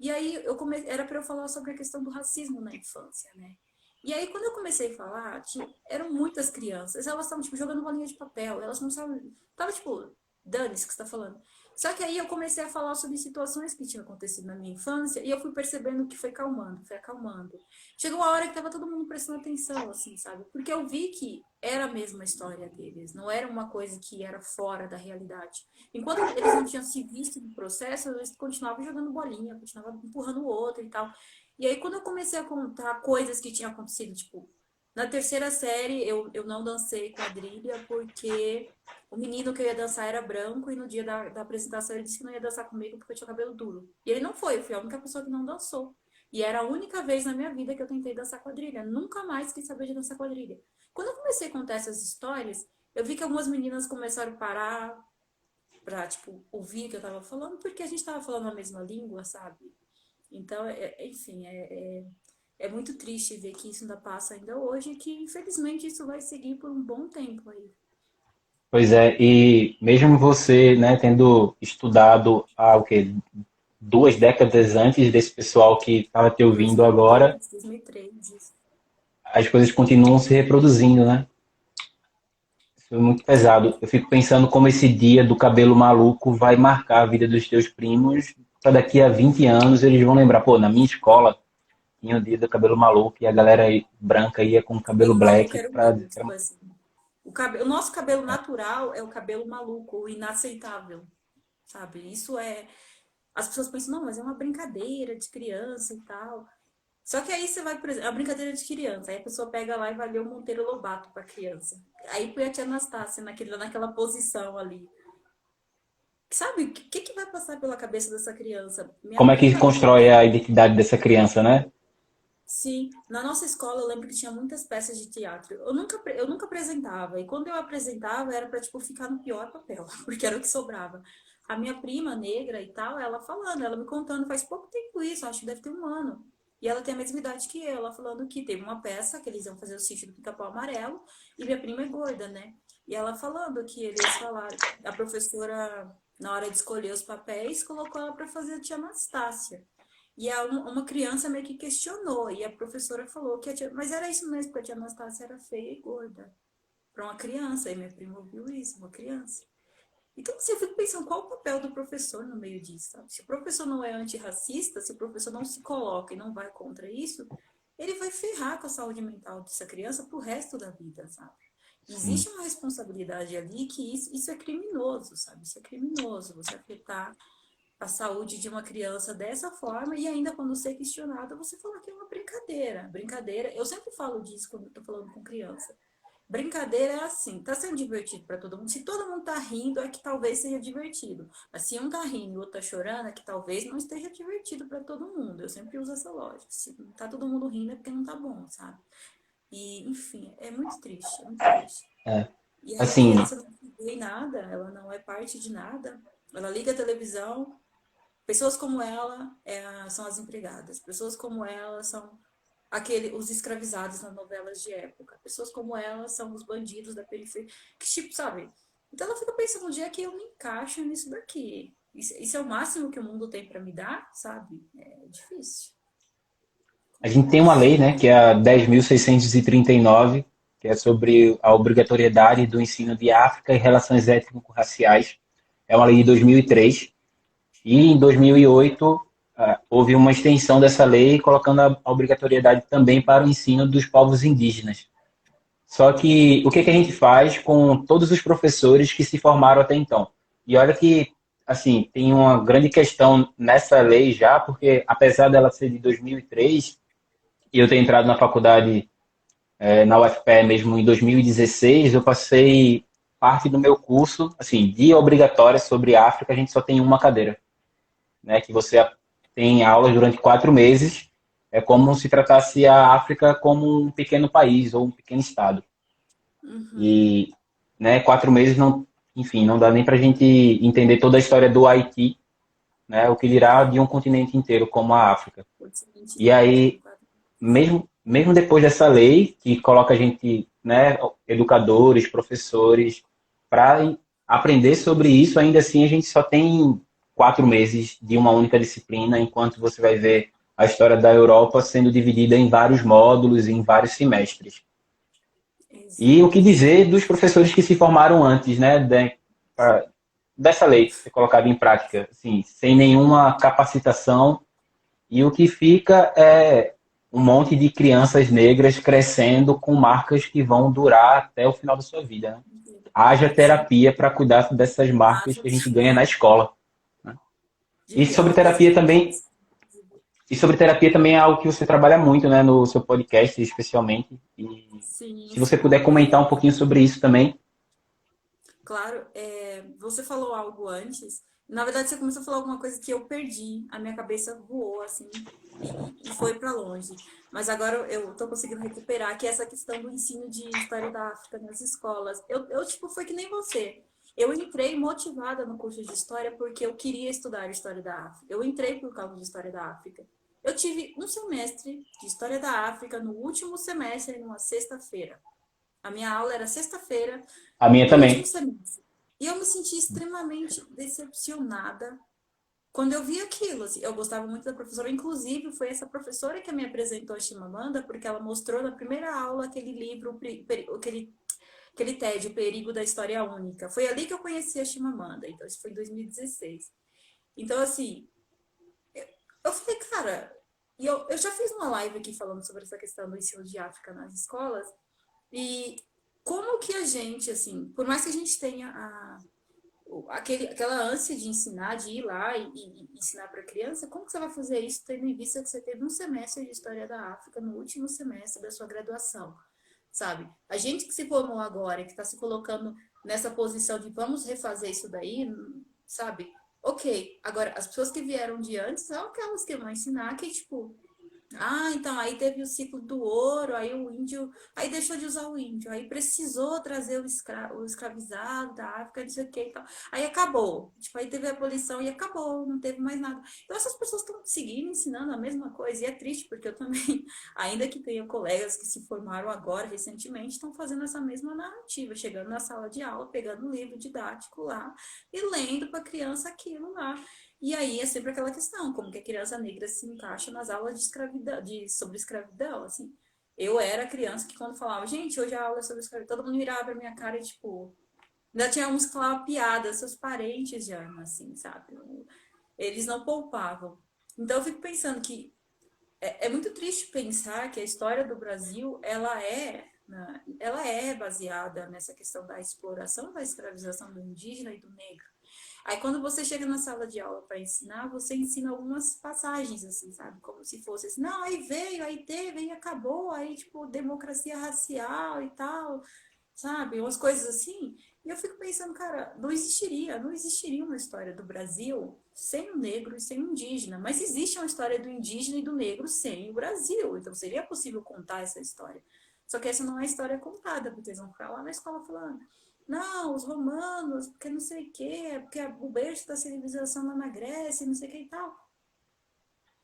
E aí era para eu falar sobre a questão do racismo na infância, né? E aí quando eu comecei a falar, eram muitas crianças, elas estavam tipo jogando bolinha de papel, elas não sabiam, tava tipo, dane-se que você tá falando. Só que aí eu comecei a falar sobre situações que tinham acontecido na minha infância e eu fui percebendo que foi calmando, foi acalmando. Chegou uma hora que tava todo mundo prestando atenção, assim, sabe? Porque eu vi que era a mesma história deles, não era uma coisa que era fora da realidade. Enquanto eles não tinham se visto no processo, eles continuavam jogando bolinha, continuavam empurrando o outro e tal. E aí, quando eu comecei a contar coisas que tinham acontecido, tipo, na terceira série eu não dancei quadrilha porque o menino que eu ia dançar era branco e no dia da apresentação ele disse que não ia dançar comigo porque eu tinha cabelo duro. E ele não foi, eu fui a única pessoa que não dançou. E era a única vez na minha vida que eu tentei dançar quadrilha. Nunca mais quis saber de dançar quadrilha. Quando eu comecei a contar essas histórias, eu vi que algumas meninas começaram a parar pra, tipo, ouvir o que eu tava falando, porque a gente tava falando a mesma língua, sabe? Então, enfim, é muito triste ver que isso ainda passa ainda hoje e que, infelizmente, isso vai seguir por um bom tempo aí. Pois é, e mesmo você, né, tendo estudado há o quê? 2 décadas antes desse pessoal que estava te ouvindo agora, 2003, isso. as coisas continuam se reproduzindo, né? Isso é muito pesado. Eu fico pensando como esse dia do cabelo maluco vai marcar a vida dos teus primos. Para daqui a 20 anos eles vão lembrar, pô, na minha escola tinha o dia do cabelo maluco e a galera branca ia com cabelo Cabelo maluco black era o para meu, tipo assim. O nosso cabelo natural é o cabelo maluco, o inaceitável, sabe? Isso é. As pessoas pensam, não, mas é uma brincadeira de criança e tal. Só que aí você vai, por exemplo, é uma brincadeira de criança. Aí a pessoa pega lá e vai ler o Monteiro Lobato para criança. Aí põe a tia Anastácia naquela posição ali. Sabe, o que vai passar pela cabeça dessa criança? Minha como é que prima, constrói a identidade dessa criança, né? sim, na nossa escola eu lembro que tinha muitas peças de teatro. Eu nunca apresentava. E quando eu apresentava era para tipo ficar no pior papel, porque era o que sobrava. A minha prima negra e tal, ela falando, ela me contando, faz pouco tempo isso, acho que deve ter um ano. E ela tem a mesma idade que eu, ela falando que teve uma peça que eles iam fazer o sítio do Pica-Pau Amarelo, e minha prima é gorda, né? E ela falando que eles falaram, a professora, na hora de escolher os papéis, colocou ela para fazer a tia Anastácia. E uma criança meio que questionou, e a professora falou que mas era isso mesmo, porque a tia Anastácia era feia e gorda. Para uma criança, e minha prima ouviu isso, uma criança. Então, assim, eu fico pensando, qual o papel do professor no meio disso, sabe? Se o professor não é antirracista, se o professor não se coloca e não vai contra isso, ele vai ferrar com a saúde mental dessa criança pro resto da vida, sabe? Sim. Existe uma responsabilidade ali que isso é criminoso, sabe? Isso é criminoso, você afetar a saúde de uma criança dessa forma e ainda quando ser questionada, você fala que é uma brincadeira. Brincadeira, eu sempre falo disso quando eu tô falando com criança. Brincadeira é assim, tá sendo divertido para todo mundo. Se todo mundo tá rindo, é que talvez seja divertido. Mas se um tá rindo e o outro tá chorando, é que talvez não esteja divertido para todo mundo. Eu sempre uso essa lógica. Se não tá todo mundo rindo, é porque não tá bom, sabe? E, enfim, é muito triste, é muito triste. É. E aí a Assim, criança não vê nada, ela não é parte de nada. Ela liga a televisão, pessoas como ela são as empregadas. Pessoas como ela são os escravizados nas novelas de época. Pessoas como ela são os bandidos da periferia. Que tipo, sabe? Então ela fica pensando, onde é que eu me encaixo nisso daqui? Isso é o máximo que o mundo tem para me dar, sabe? É difícil. a gente tem uma Complexo. lei, né, que é a 10.639, que é sobre a obrigatoriedade do ensino de África e relações étnico-raciais. É uma lei de 2003. E em 2008 houve uma extensão dessa lei, colocando a obrigatoriedade também para o ensino dos povos indígenas. Só que o que a gente faz com todos os professores que se formaram até então? E olha que, assim, tem uma grande questão nessa lei já, porque apesar dela ser de 2003, e eu ter entrado na faculdade na UFPE mesmo em 2016, eu passei parte do meu curso, assim, dia obrigatória sobre África, a gente só tem uma cadeira, né? Que você tem aulas durante 4 meses, é como se tratasse a África como um pequeno país ou um pequeno estado. Uhum. E, né, 4 meses não. enfim, não dá nem para a gente entender toda a história do Haiti, né? O que dirá de um continente inteiro como a África. continente E inteiro, aí, mesmo depois dessa lei que coloca a gente, né, educadores, professores, para aprender sobre isso, ainda assim a gente só tem 4 meses de uma única disciplina, enquanto você vai ver a história da Europa sendo dividida em vários módulos, em vários semestres. E o que Exato. dizer dos professores que se formaram antes, né, dessa lei ser colocada em prática, assim, sem nenhuma capacitação, e o que fica é um monte de crianças negras crescendo com marcas que vão durar até o final da sua vida, né? Haja Sim. terapia para cuidar dessas marcas Haja que a gente ganha na escola, né? E é sobre uma coisa terapia que também, e sobre terapia também é algo que você trabalha muito, né, no seu podcast, especialmente. E sim, se você sim. puder comentar um pouquinho sobre isso também. Claro, você falou algo antes. Na verdade, você começou a falar alguma coisa que eu perdi. A minha cabeça voou, assim, e foi para longe. Mas agora eu estou conseguindo recuperar, que é essa questão do ensino de história da África nas escolas. Tipo, foi que nem você. Eu entrei motivada no curso de história porque eu queria estudar história da África. Eu entrei por causa de história da África. Eu tive um semestre de história da África no último semestre, numa sexta-feira. A minha aula era sexta-feira, A minha no último também. semestre. E eu me senti extremamente decepcionada quando eu vi aquilo. Assim, eu gostava muito da professora, inclusive foi essa professora que me apresentou a Chimamanda, porque ela mostrou na primeira aula aquele livro, aquele TED, O Perigo da História Única. Foi ali que eu conheci a Chimamanda, então isso foi em 2016. Então, assim, eu falei, cara, eu já fiz uma live aqui falando sobre essa questão do ensino de África nas escolas, e como que a gente, assim, por mais que a gente tenha aquela ânsia de ensinar, de ir lá e ensinar para a criança, como que você vai fazer isso tendo em vista que você teve um semestre de História da África no último semestre da sua graduação, sabe? A gente que se formou agora, que está se colocando nessa posição de vamos refazer isso daí, sabe? Ok, agora as pessoas que vieram de antes são aquelas que vão ensinar que, tipo, então aí teve o ciclo do ouro, aí o índio, aí deixou de usar o índio, aí precisou trazer o escravizado da África, não sei o que e tal. Aí acabou. Tipo, aí teve a abolição e acabou, não teve mais nada. Então essas pessoas estão seguindo ensinando a mesma coisa, e é triste, porque eu também, ainda que tenha colegas que se formaram agora, recentemente, estão fazendo essa mesma narrativa, chegando na sala de aula, pegando o livro didático lá e lendo para a criança aquilo lá. E aí é sempre aquela questão, como que a criança negra se encaixa nas aulas de escravidão, sobre escravidão, assim. Eu era criança que quando falava, gente, hoje a aula é sobre escravidão, todo mundo virava pra minha cara e, tipo, ainda tinha uns que falavam piada, seus parentes já, assim, sabe? Eles não poupavam. Então eu fico pensando que é muito triste pensar que a história do Brasil, ela é baseada nessa questão da exploração, da escravização do indígena e do negro. Aí quando você chega na sala de aula para ensinar, você ensina algumas passagens, assim, sabe? Como se fosse assim, não, aí veio, aí teve, aí acabou, aí, tipo, democracia racial e tal, sabe? Umas coisas assim. E eu fico pensando, cara, não existiria uma história do Brasil sem o negro e sem o indígena. Mas existe uma história do indígena e do negro sem o Brasil. Então seria possível contar essa história. Só que essa não é a história contada, porque eles vão ficar lá na escola falando, não, os romanos, porque não sei o quê, porque o berço da civilização lá na Grécia, não sei o que e tal.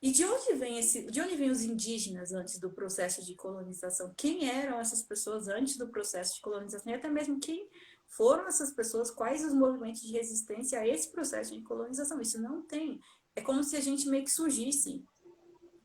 E de onde vêm os indígenas antes do processo de colonização? Quem eram essas pessoas antes do processo de colonização? E até mesmo quem foram essas pessoas, quais os movimentos de resistência a esse processo de colonização? Isso não tem. É como se a gente meio que surgisse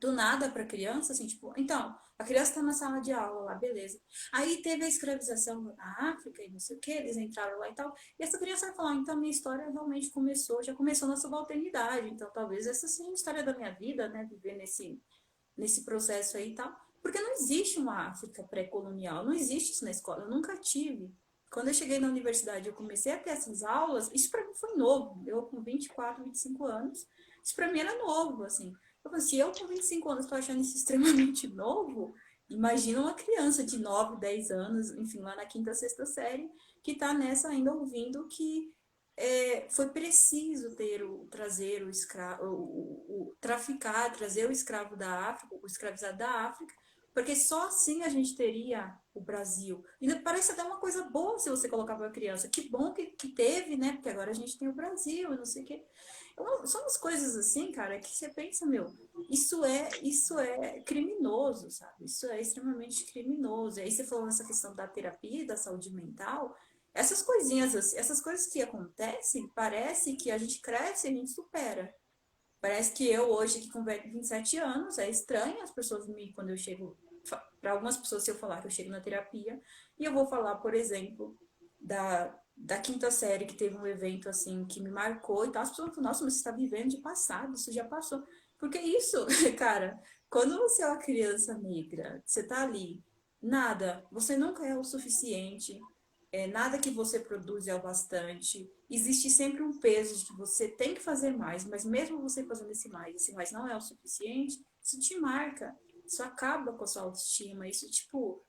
do nada para a criança, assim, tipo, então, a criança está na sala de aula lá, beleza. Aí teve a escravização na África e não sei o que, eles entraram lá e tal. E essa criança vai falar, então, minha história realmente começou, já começou na subalternidade. Então, talvez essa seja a história da minha vida, né, viver nesse processo aí e tal. Porque não existe uma África pré-colonial, não existe isso na escola, eu nunca tive. Quando eu cheguei na universidade, eu comecei a ter essas aulas, isso para mim foi novo. Eu com 24, 25 anos, isso para mim era novo, assim. Eu falei, se eu com 25 anos estou achando isso extremamente novo, imagina uma criança de 9, 10 anos, enfim, lá na quinta, sexta série, que está nessa ainda ouvindo que foi preciso trazer traficar, trazer o escravo da África, o escravizado da África, Porque só assim a gente teria o Brasil. E parece até uma coisa boa se você colocar para a criança. Que bom que teve, né? Porque agora a gente tem o Brasil e não sei o quê. São umas coisas assim, cara, que você pensa, meu, isso é criminoso, sabe? Isso é extremamente criminoso. E aí você falou nessa questão da terapia, da saúde mental, essas coisinhas, essas coisas que acontecem, parece que a gente cresce e a gente supera. Parece que eu hoje, que com 27 anos, é estranho as pessoas me, quando eu chego, para algumas pessoas, se eu falar que eu chego na terapia, e eu vou falar, por exemplo, da quinta série, que teve um evento assim que me marcou e tal, as pessoas falam, nossa, mas você está vivendo de passado, isso já passou. Porque isso, cara, quando você é uma criança negra, você tá ali, nada, você nunca é o suficiente, nada que você produz é o bastante. Existe sempre um peso de que você tem que fazer mais, mas mesmo você fazendo esse mais não é o suficiente, isso te marca, isso acaba com a sua autoestima, isso, tipo,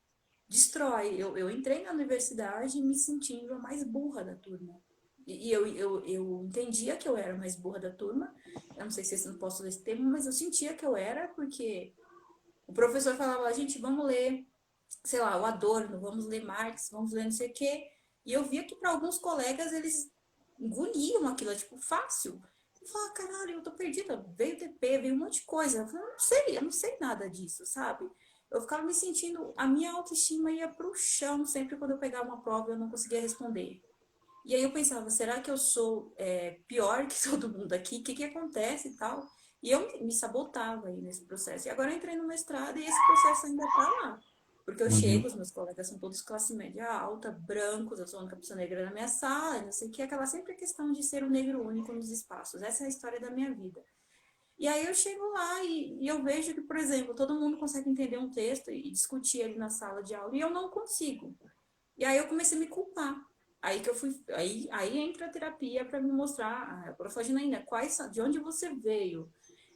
destrói. Eu entrei na universidade me sentindo a mais burra da turma. E eu entendia que eu era a mais burra da turma. Eu não sei se eu não posso ler esse termo, mas eu sentia que eu era, porque o professor falava, gente, vamos ler, sei lá, o Adorno, vamos ler Marx, vamos ler não sei o quê. E eu via que para alguns colegas eles engoliam aquilo, tipo, fácil. Eu falava, caralho, eu tô perdida. Veio TP, veio um monte de coisa. Eu falava, eu não sei nada disso, sabe? Eu ficava me sentindo, a minha autoestima ia pro chão sempre quando eu pegava uma prova e eu não conseguia responder. E aí eu pensava, será que eu sou pior que todo mundo aqui? O que que acontece e tal? E eu me sabotava aí nesse processo. E agora eu entrei no mestrado e esse processo ainda tá lá. Porque eu chego, Uhum. os meus colegas são todos classe média alta, brancos, eu sou a única pessoa negra na minha sala, não sei o que, aquela sempre questão de ser um negro único nos espaços. Essa é a história da minha vida. E aí eu chego lá e eu vejo que, por exemplo, todo mundo consegue entender um texto e discutir ali na sala de aula, e eu não consigo. E aí eu comecei a me culpar. Aí que eu fui, aí entra a terapia para me mostrar, a professora de onde você veio,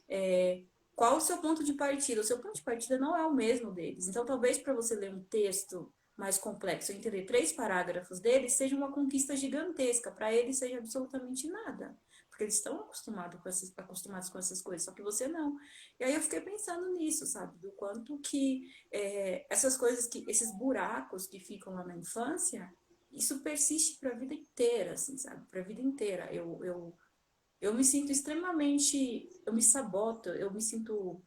é, qual o seu ponto de partida? O seu ponto de partida não é o mesmo deles. Então, talvez para você ler um texto mais complexo, entender 3 parágrafos deles, seja uma conquista gigantesca. Para eles, seja absolutamente nada. Porque eles estão acostumados com essas coisas, só que você não. E aí eu fiquei pensando nisso, sabe? Do quanto que essas coisas, esses buracos que ficam lá na infância, isso persiste para a vida inteira, assim, sabe? Para a vida inteira. Eu me sinto extremamente, eu me saboto, eu me sinto,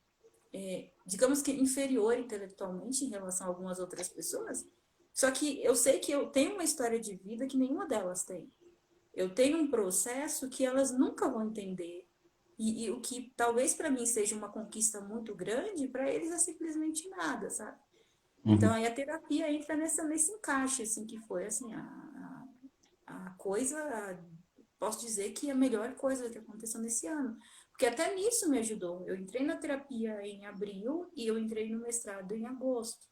digamos que inferior intelectualmente em relação a algumas outras pessoas. Só que eu sei que eu tenho uma história de vida que nenhuma delas tem. Eu tenho um processo que elas nunca vão entender. E o que talvez para mim seja uma conquista muito grande, para eles é simplesmente nada, sabe? Então Uhum. aí a terapia entra nesse encaixe, assim, que foi assim, a coisa, posso dizer que é a melhor coisa que aconteceu nesse ano. Porque até nisso me ajudou. Eu entrei na terapia em abril e eu entrei no mestrado em agosto.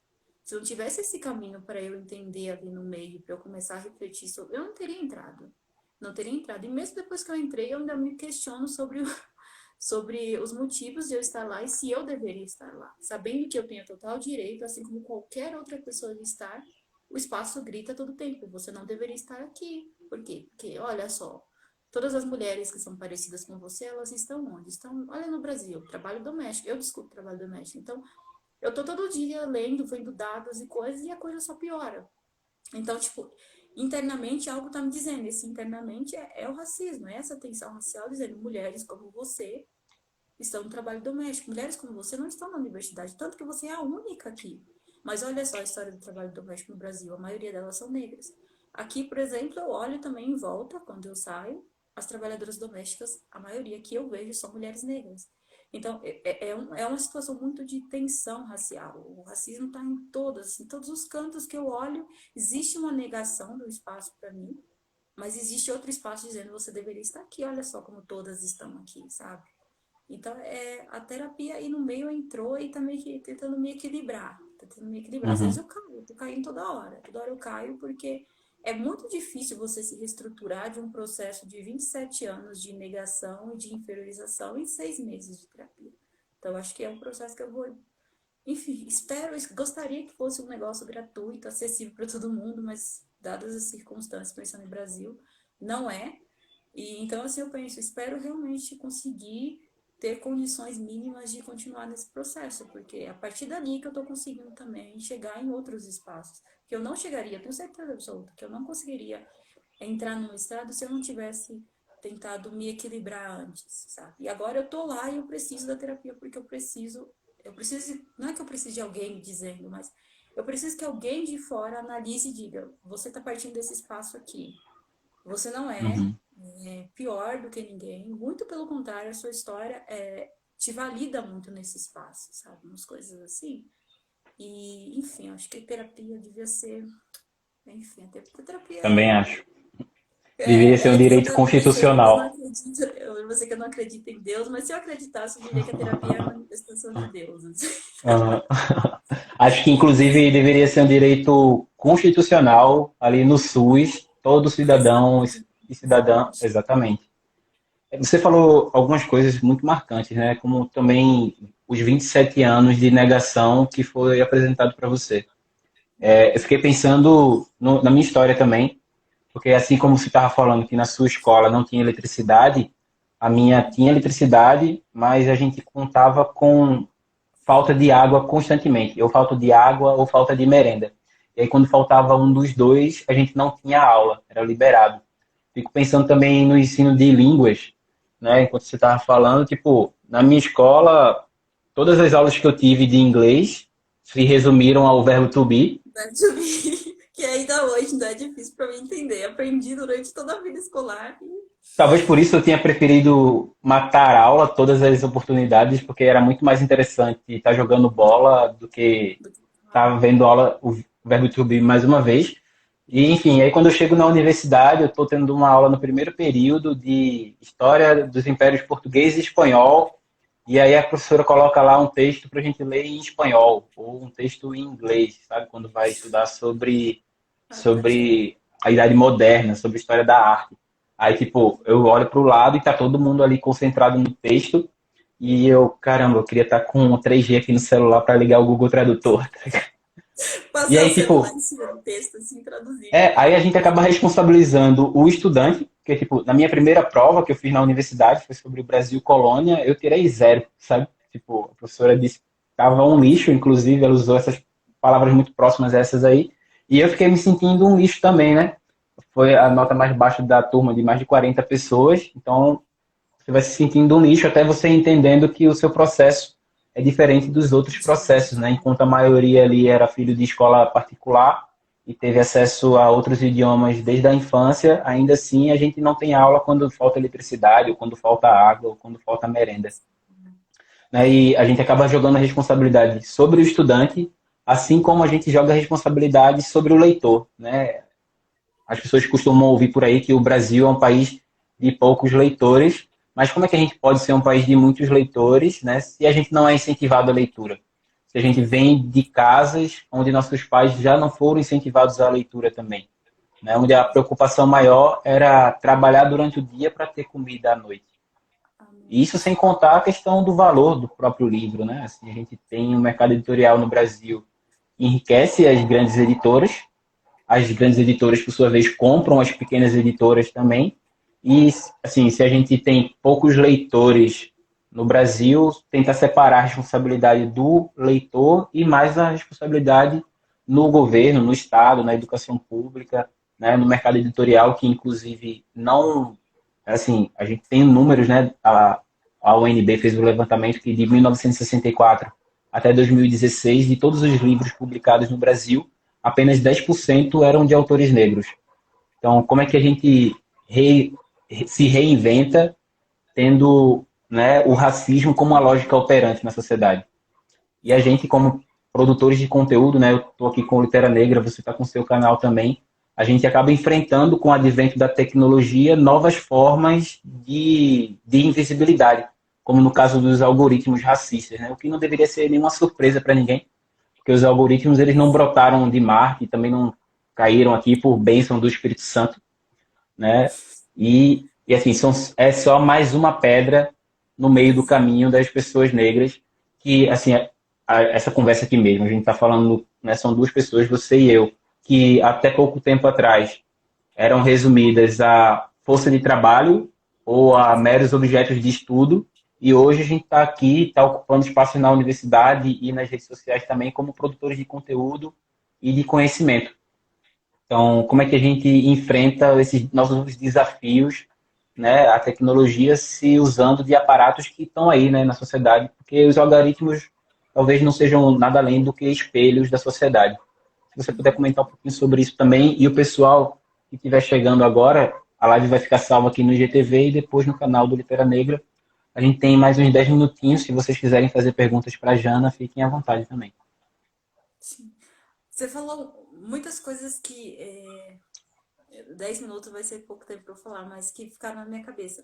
Se eu não tivesse esse caminho para eu entender ali no meio, para eu começar a refletir sobre, eu não teria entrado. Não teria entrado. E mesmo depois que eu entrei, eu ainda me questiono sobre os motivos de eu estar lá e se eu deveria estar lá. Sabendo que eu tenho total direito, assim como qualquer outra pessoa de estar, o espaço grita todo tempo, você não deveria estar aqui. Por quê? Porque, olha só, todas as mulheres que são parecidas com você, elas estão onde? Estão, olha no Brasil, trabalho doméstico. Eu discuto trabalho doméstico. Então, eu tô todo dia lendo, vendo dados e coisas, e a coisa só piora. Então, tipo, internamente algo tá me dizendo, esse internamente é o racismo, é essa tensão racial dizendo, mulheres como você estão no trabalho doméstico. Mulheres como você não estão na universidade, tanto que você é a única aqui. Mas olha só a história do trabalho doméstico no Brasil, a maioria delas são negras. Aqui, por exemplo, eu olho também em volta, quando eu saio, as trabalhadoras domésticas, a maioria que eu vejo são mulheres negras. Então, é uma situação muito de tensão racial. O racismo está em todos os cantos que eu olho, existe uma negação do espaço para mim, mas existe outro espaço dizendo você deveria estar aqui, olha só como todas estão aqui, sabe? Então, a terapia aí no meio entrou e tá meio que tentando me equilibrar. Tentando me equilibrar. Às vezes Uhum. eu caio, eu tô caindo toda hora. Toda hora eu caio porque é muito difícil você se reestruturar de um processo de 27 anos de negação e de inferiorização em 6 meses de terapia. Então, acho que é um processo que eu vou. Enfim, espero, gostaria que fosse um negócio gratuito, acessível para todo mundo, mas dadas as circunstâncias, pensando em Brasil, não é. E então, assim, eu penso, espero realmente conseguir ter condições mínimas de continuar nesse processo, porque é a partir dali que eu estou conseguindo também chegar em outros espaços, que eu não chegaria, tenho certeza absoluta, que eu não conseguiria entrar num estado se eu não tivesse tentado me equilibrar antes, sabe? E agora eu tô lá e eu preciso da terapia porque não é que eu preciso de alguém dizendo, mas eu preciso que alguém de fora analise e diga, você está partindo desse espaço aqui, você não Uhum. pior do que ninguém, muito pelo contrário, a sua história te valida muito nesse espaço, sabe? Umas coisas assim. E, enfim, acho que a terapia devia ser. Enfim, a terapia Também acho. Deveria ser um é direito dizendo você que eu não constitucional. acredito, você que eu não acredito em Deus, mas se eu acreditasse, eu diria que a terapia é a manifestação de Deus. Assim. Aham. Acho que, inclusive, deveria ser um direito constitucional ali no SUS, todo cidadão e cidadã, Exatamente. exatamente. Você falou algumas coisas muito marcantes, né? Como também os 27 anos de negação que foi apresentado para você. Eu fiquei pensando na minha história também, porque assim como você estava falando que na sua escola não tinha eletricidade, a minha tinha eletricidade, mas a gente contava com falta de água constantemente, ou falta de água ou falta de merenda. E aí quando faltava um dos dois, a gente não tinha aula, era liberado. Fico pensando também no ensino de línguas, né? Enquanto você estava falando, tipo, na minha escola, todas as aulas que eu tive de inglês se resumiram ao verbo to be. Que ainda hoje não é difícil para mim entender. Aprendi durante toda a vida escolar. Talvez por isso eu tenha preferido matar a aula todas as oportunidades, porque era muito mais interessante estar jogando bola do que estar vendo aula, o verbo to be mais uma vez. E, enfim, aí quando eu chego na universidade, eu estou tendo uma aula no primeiro período de História dos Impérios Português e Espanhol, e aí a professora coloca lá um texto para a gente ler em espanhol, ou um texto em inglês, sabe? Quando vai estudar Ah, tá. sobre a Idade Moderna, sobre a história da arte. Aí, tipo, eu olho para o lado e tá todo mundo ali concentrado no texto, e eu, caramba, eu queria estar com o 3G aqui no celular para ligar o Google Tradutor. E Passar o aí, celular tipo, em cima do texto, assim, traduzir para aí a ele. gente acaba responsabilizando o estudante, porque, tipo, na minha primeira prova que eu fiz na universidade, foi sobre o Brasil colônia, eu tirei zero, sabe? Tipo, a professora disse que estava um lixo, inclusive, ela usou essas palavras muito próximas a essas aí, e eu fiquei me sentindo um lixo também, né? Foi a nota mais baixa da turma, de mais de 40 pessoas, então você vai se sentindo um lixo até você entendendo que o seu processo é diferente dos outros processos, né? Enquanto a maioria ali era filho de escola particular e teve acesso a outros idiomas desde a infância, ainda assim a gente não tem aula quando falta eletricidade, ou quando falta água, ou quando falta merenda. Né? E a gente acaba jogando a responsabilidade sobre o estudante, assim como a gente joga a responsabilidade sobre o leitor, né? As pessoas costumam ouvir por aí que o Brasil é um país de poucos leitores, mas como é que a gente pode ser um país de muitos leitores, né, se a gente não é incentivado à leitura? Se a gente vem de casas onde nossos pais já não foram incentivados à leitura também, né, onde a preocupação maior era trabalhar durante o dia para ter comida à noite. E isso sem contar a questão do valor do próprio livro, né? Assim, a gente tem um mercado editorial no Brasil que enriquece as grandes editoras, por sua vez, compram as pequenas editoras também. E, assim, se a gente tem poucos leitores no Brasil, tenta separar a responsabilidade do leitor e mais a responsabilidade no governo, no Estado, na educação pública, né, no mercado editorial, que inclusive não. Assim, a gente tem números, né? A UNB fez um levantamento que de 1964 até 2016, de todos os livros publicados no Brasil, apenas 10% eram de autores negros. Então, como é que a gente se reinventa tendo, né, o racismo como uma lógica operante na sociedade? E a gente, como produtores de conteúdo, né, eu estou aqui com o Litera Negra, você está com o seu canal também, a gente acaba enfrentando, com o advento da tecnologia, novas formas de invisibilidade, como no caso dos algoritmos racistas, né, o que não deveria ser nenhuma surpresa para ninguém, porque os algoritmos eles não brotaram de Marte, também não caíram aqui por bênção do Espírito Santo, né? E assim, é só mais uma pedra no meio do caminho das pessoas negras, que assim, essa conversa aqui mesmo, a gente está falando, né, são duas pessoas, você e eu, que até pouco tempo atrás eram resumidas a força de trabalho ou a meros objetos de estudo, E hoje a gente está aqui, está ocupando espaço na universidade e nas redes sociais também como produtores de conteúdo e de conhecimento. Então, como é que a gente enfrenta esses novos desafios, né, a tecnologia se usando de aparatos que estão aí, né, na sociedade, porque os algoritmos talvez não sejam nada além do que espelhos da sociedade. Se você puder Uhum. comentar um pouquinho sobre isso também, e o pessoal que estiver chegando agora, a live vai ficar salva aqui no IGTV e depois no canal do Litera Negra. A gente tem mais uns 10 minutinhos, se vocês quiserem fazer perguntas para a Jana, fiquem à vontade também. Sim. Você falou muitas coisas que 10 minutos vai ser pouco tempo para eu falar, mas que ficaram na minha cabeça.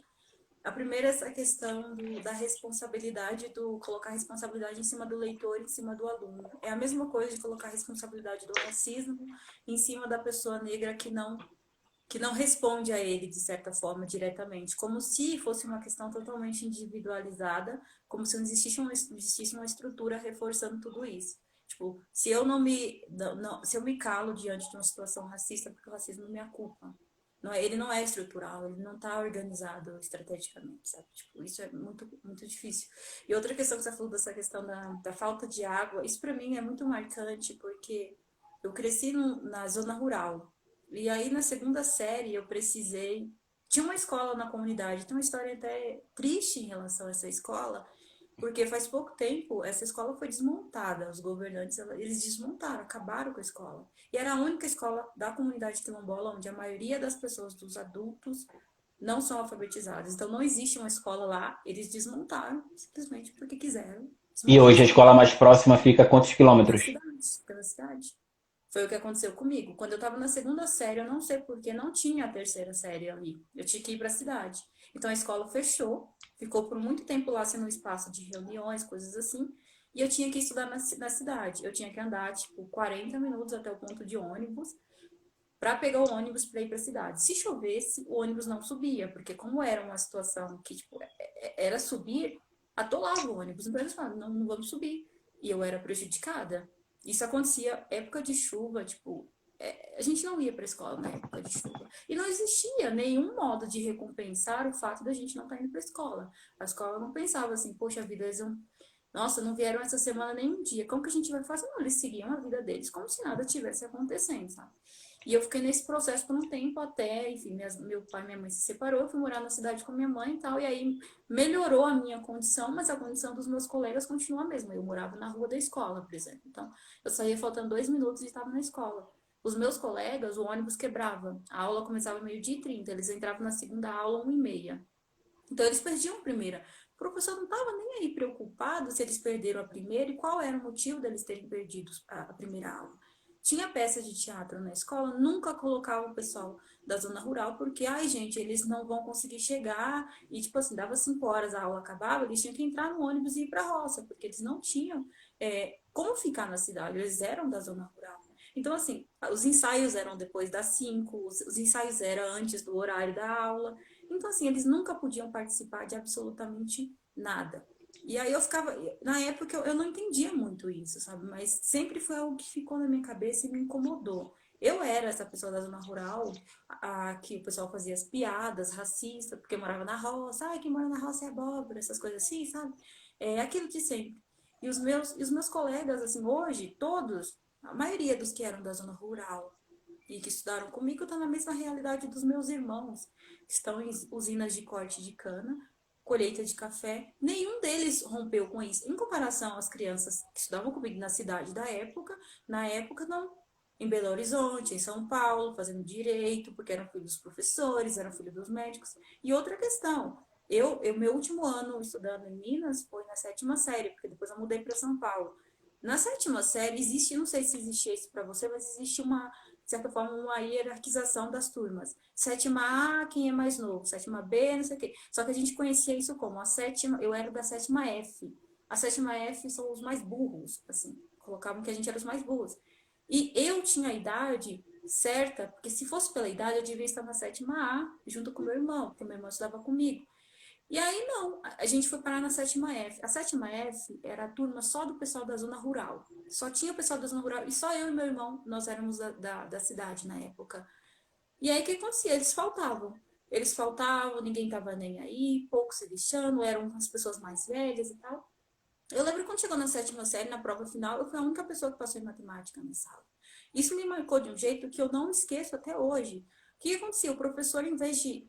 A primeira é essa questão da responsabilidade, do colocar responsabilidade em cima do leitor, em cima do aluno. É a mesma coisa de colocar responsabilidade do racismo em cima da pessoa negra que não responde a ele, de certa forma, diretamente. Como se fosse uma questão totalmente individualizada, como se não existisse uma estrutura reforçando tudo isso. Tipo, se eu não me, não, se eu me calo diante de uma situação racista, porque o racismo não é minha culpa. Não é, ele não é estrutural, ele não está organizado estrategicamente, sabe? Tipo, isso é muito, muito difícil. E outra questão que você falou dessa questão da falta de água, isso para mim é muito marcante, porque eu cresci na zona rural. E aí, na segunda série, eu precisei. Tinha uma escola na comunidade, tem uma história até triste em relação a essa escola, porque faz pouco tempo essa escola foi desmontada. Os governantes, eles desmontaram, acabaram com a escola. E era a única escola da comunidade quilombola onde a maioria das pessoas, dos adultos, não são alfabetizados. Então, não existe uma escola lá, eles desmontaram, simplesmente porque quiseram. E Desmontaram a hoje a escola escola mais próxima fica a quantos quilômetros? pela cidade. Foi o que aconteceu comigo. Quando eu estava na segunda série, eu não sei porque não tinha a terceira série ali. Eu tinha que ir para a cidade. Então a escola fechou, ficou por muito tempo lá sendo um espaço de reuniões, coisas assim. E eu tinha que estudar na cidade. Eu tinha que andar, tipo, 40 minutos até o ponto de ônibus para pegar o ônibus para ir para a cidade. Se chovesse, o ônibus não subia, porque como era uma situação que, tipo, era subir, atolava o ônibus. Então eles falaram, não, não vamos subir. E eu era prejudicada. Isso acontecia época de chuva, tipo, a gente não ia para a escola na época de chuva. E não existia nenhum modo de recompensar o fato da gente não estar indo para a escola. A escola não pensava assim, poxa vida, eles vão. Nossa, não vieram essa semana nem um dia. Como que a gente vai fazer? Não, eles seguiam a vida deles como se nada tivesse acontecendo, sabe? E eu fiquei nesse processo por um tempo até, enfim, meu pai e minha mãe se separou, eu fui morar na cidade com minha mãe e tal, e aí melhorou a minha condição, mas a condição dos meus colegas continua a mesma. Eu morava na rua da escola, por exemplo. Então, eu saía faltando 2 minutos e estava na escola. Os meus colegas, o ônibus quebrava. A aula começava meio-dia e 30, eles entravam na segunda aula 1h30. Então, eles perdiam a primeira. O professor não estava nem aí preocupado se eles perderam a primeira e qual era o motivo deles terem perdido a primeira aula. Tinha peça de teatro na escola, nunca colocava o pessoal da zona rural, porque, ai, gente, eles não vão conseguir chegar. E, tipo assim, dava 5 horas, a aula acabava, eles tinham que entrar no ônibus e ir para a roça, porque eles não tinham como ficar na cidade, eles eram da zona rural. Então, assim, os ensaios eram depois das 5, os ensaios eram antes do horário da aula. Então, assim, eles nunca podiam participar de absolutamente nada. E aí eu ficava, na época eu não entendia muito isso, sabe? Mas sempre foi algo que ficou na minha cabeça e me incomodou. Eu era essa pessoa da zona rural, que o pessoal fazia as piadas racistas, porque eu morava na roça, ai, quem mora na roça é abóbora, essas coisas assim, sabe? É aquilo de sempre. E os meus colegas, assim, hoje, todos, a maioria dos que eram da zona rural e que estudaram comigo, estão na mesma realidade dos meus irmãos, que estão em usinas de corte de cana, colheita de café. Nenhum deles rompeu com isso. Em comparação às crianças que estudavam comigo na cidade da época, na época não. Em Belo Horizonte, em São Paulo, fazendo direito, porque eram filhos dos professores, eram filhos dos médicos. E outra questão, meu último ano estudando em Minas foi na sétima série, porque depois eu mudei para São Paulo. Na sétima série existe, não sei se existe isso para você, mas existe uma, de certa forma, uma hierarquização das turmas. Sétima A, quem é mais novo? Sétima B, não sei o quê. Só que a gente conhecia isso como a sétima, eu era da sétima F. A sétima F são os mais burros, assim, colocavam que a gente era os mais burros. E eu tinha a idade certa, porque se fosse pela idade, eu devia estar na sétima A, junto com meu irmão, porque meu irmão estudava comigo. E aí, não, a gente foi parar na sétima F. A sétima F era a turma só do pessoal da zona rural. Só tinha o pessoal da zona rural e só eu e meu irmão, nós éramos da cidade na época. E aí, o que acontecia? Eles faltavam. Eles faltavam, ninguém tava nem aí, poucos se lixando, eram as pessoas mais velhas e tal. Eu lembro quando chegou na sétima série, na prova final, eu fui a única pessoa que passou em matemática na sala. Isso me marcou de um jeito que eu não esqueço até hoje. O que acontecia? O professor, em vez de.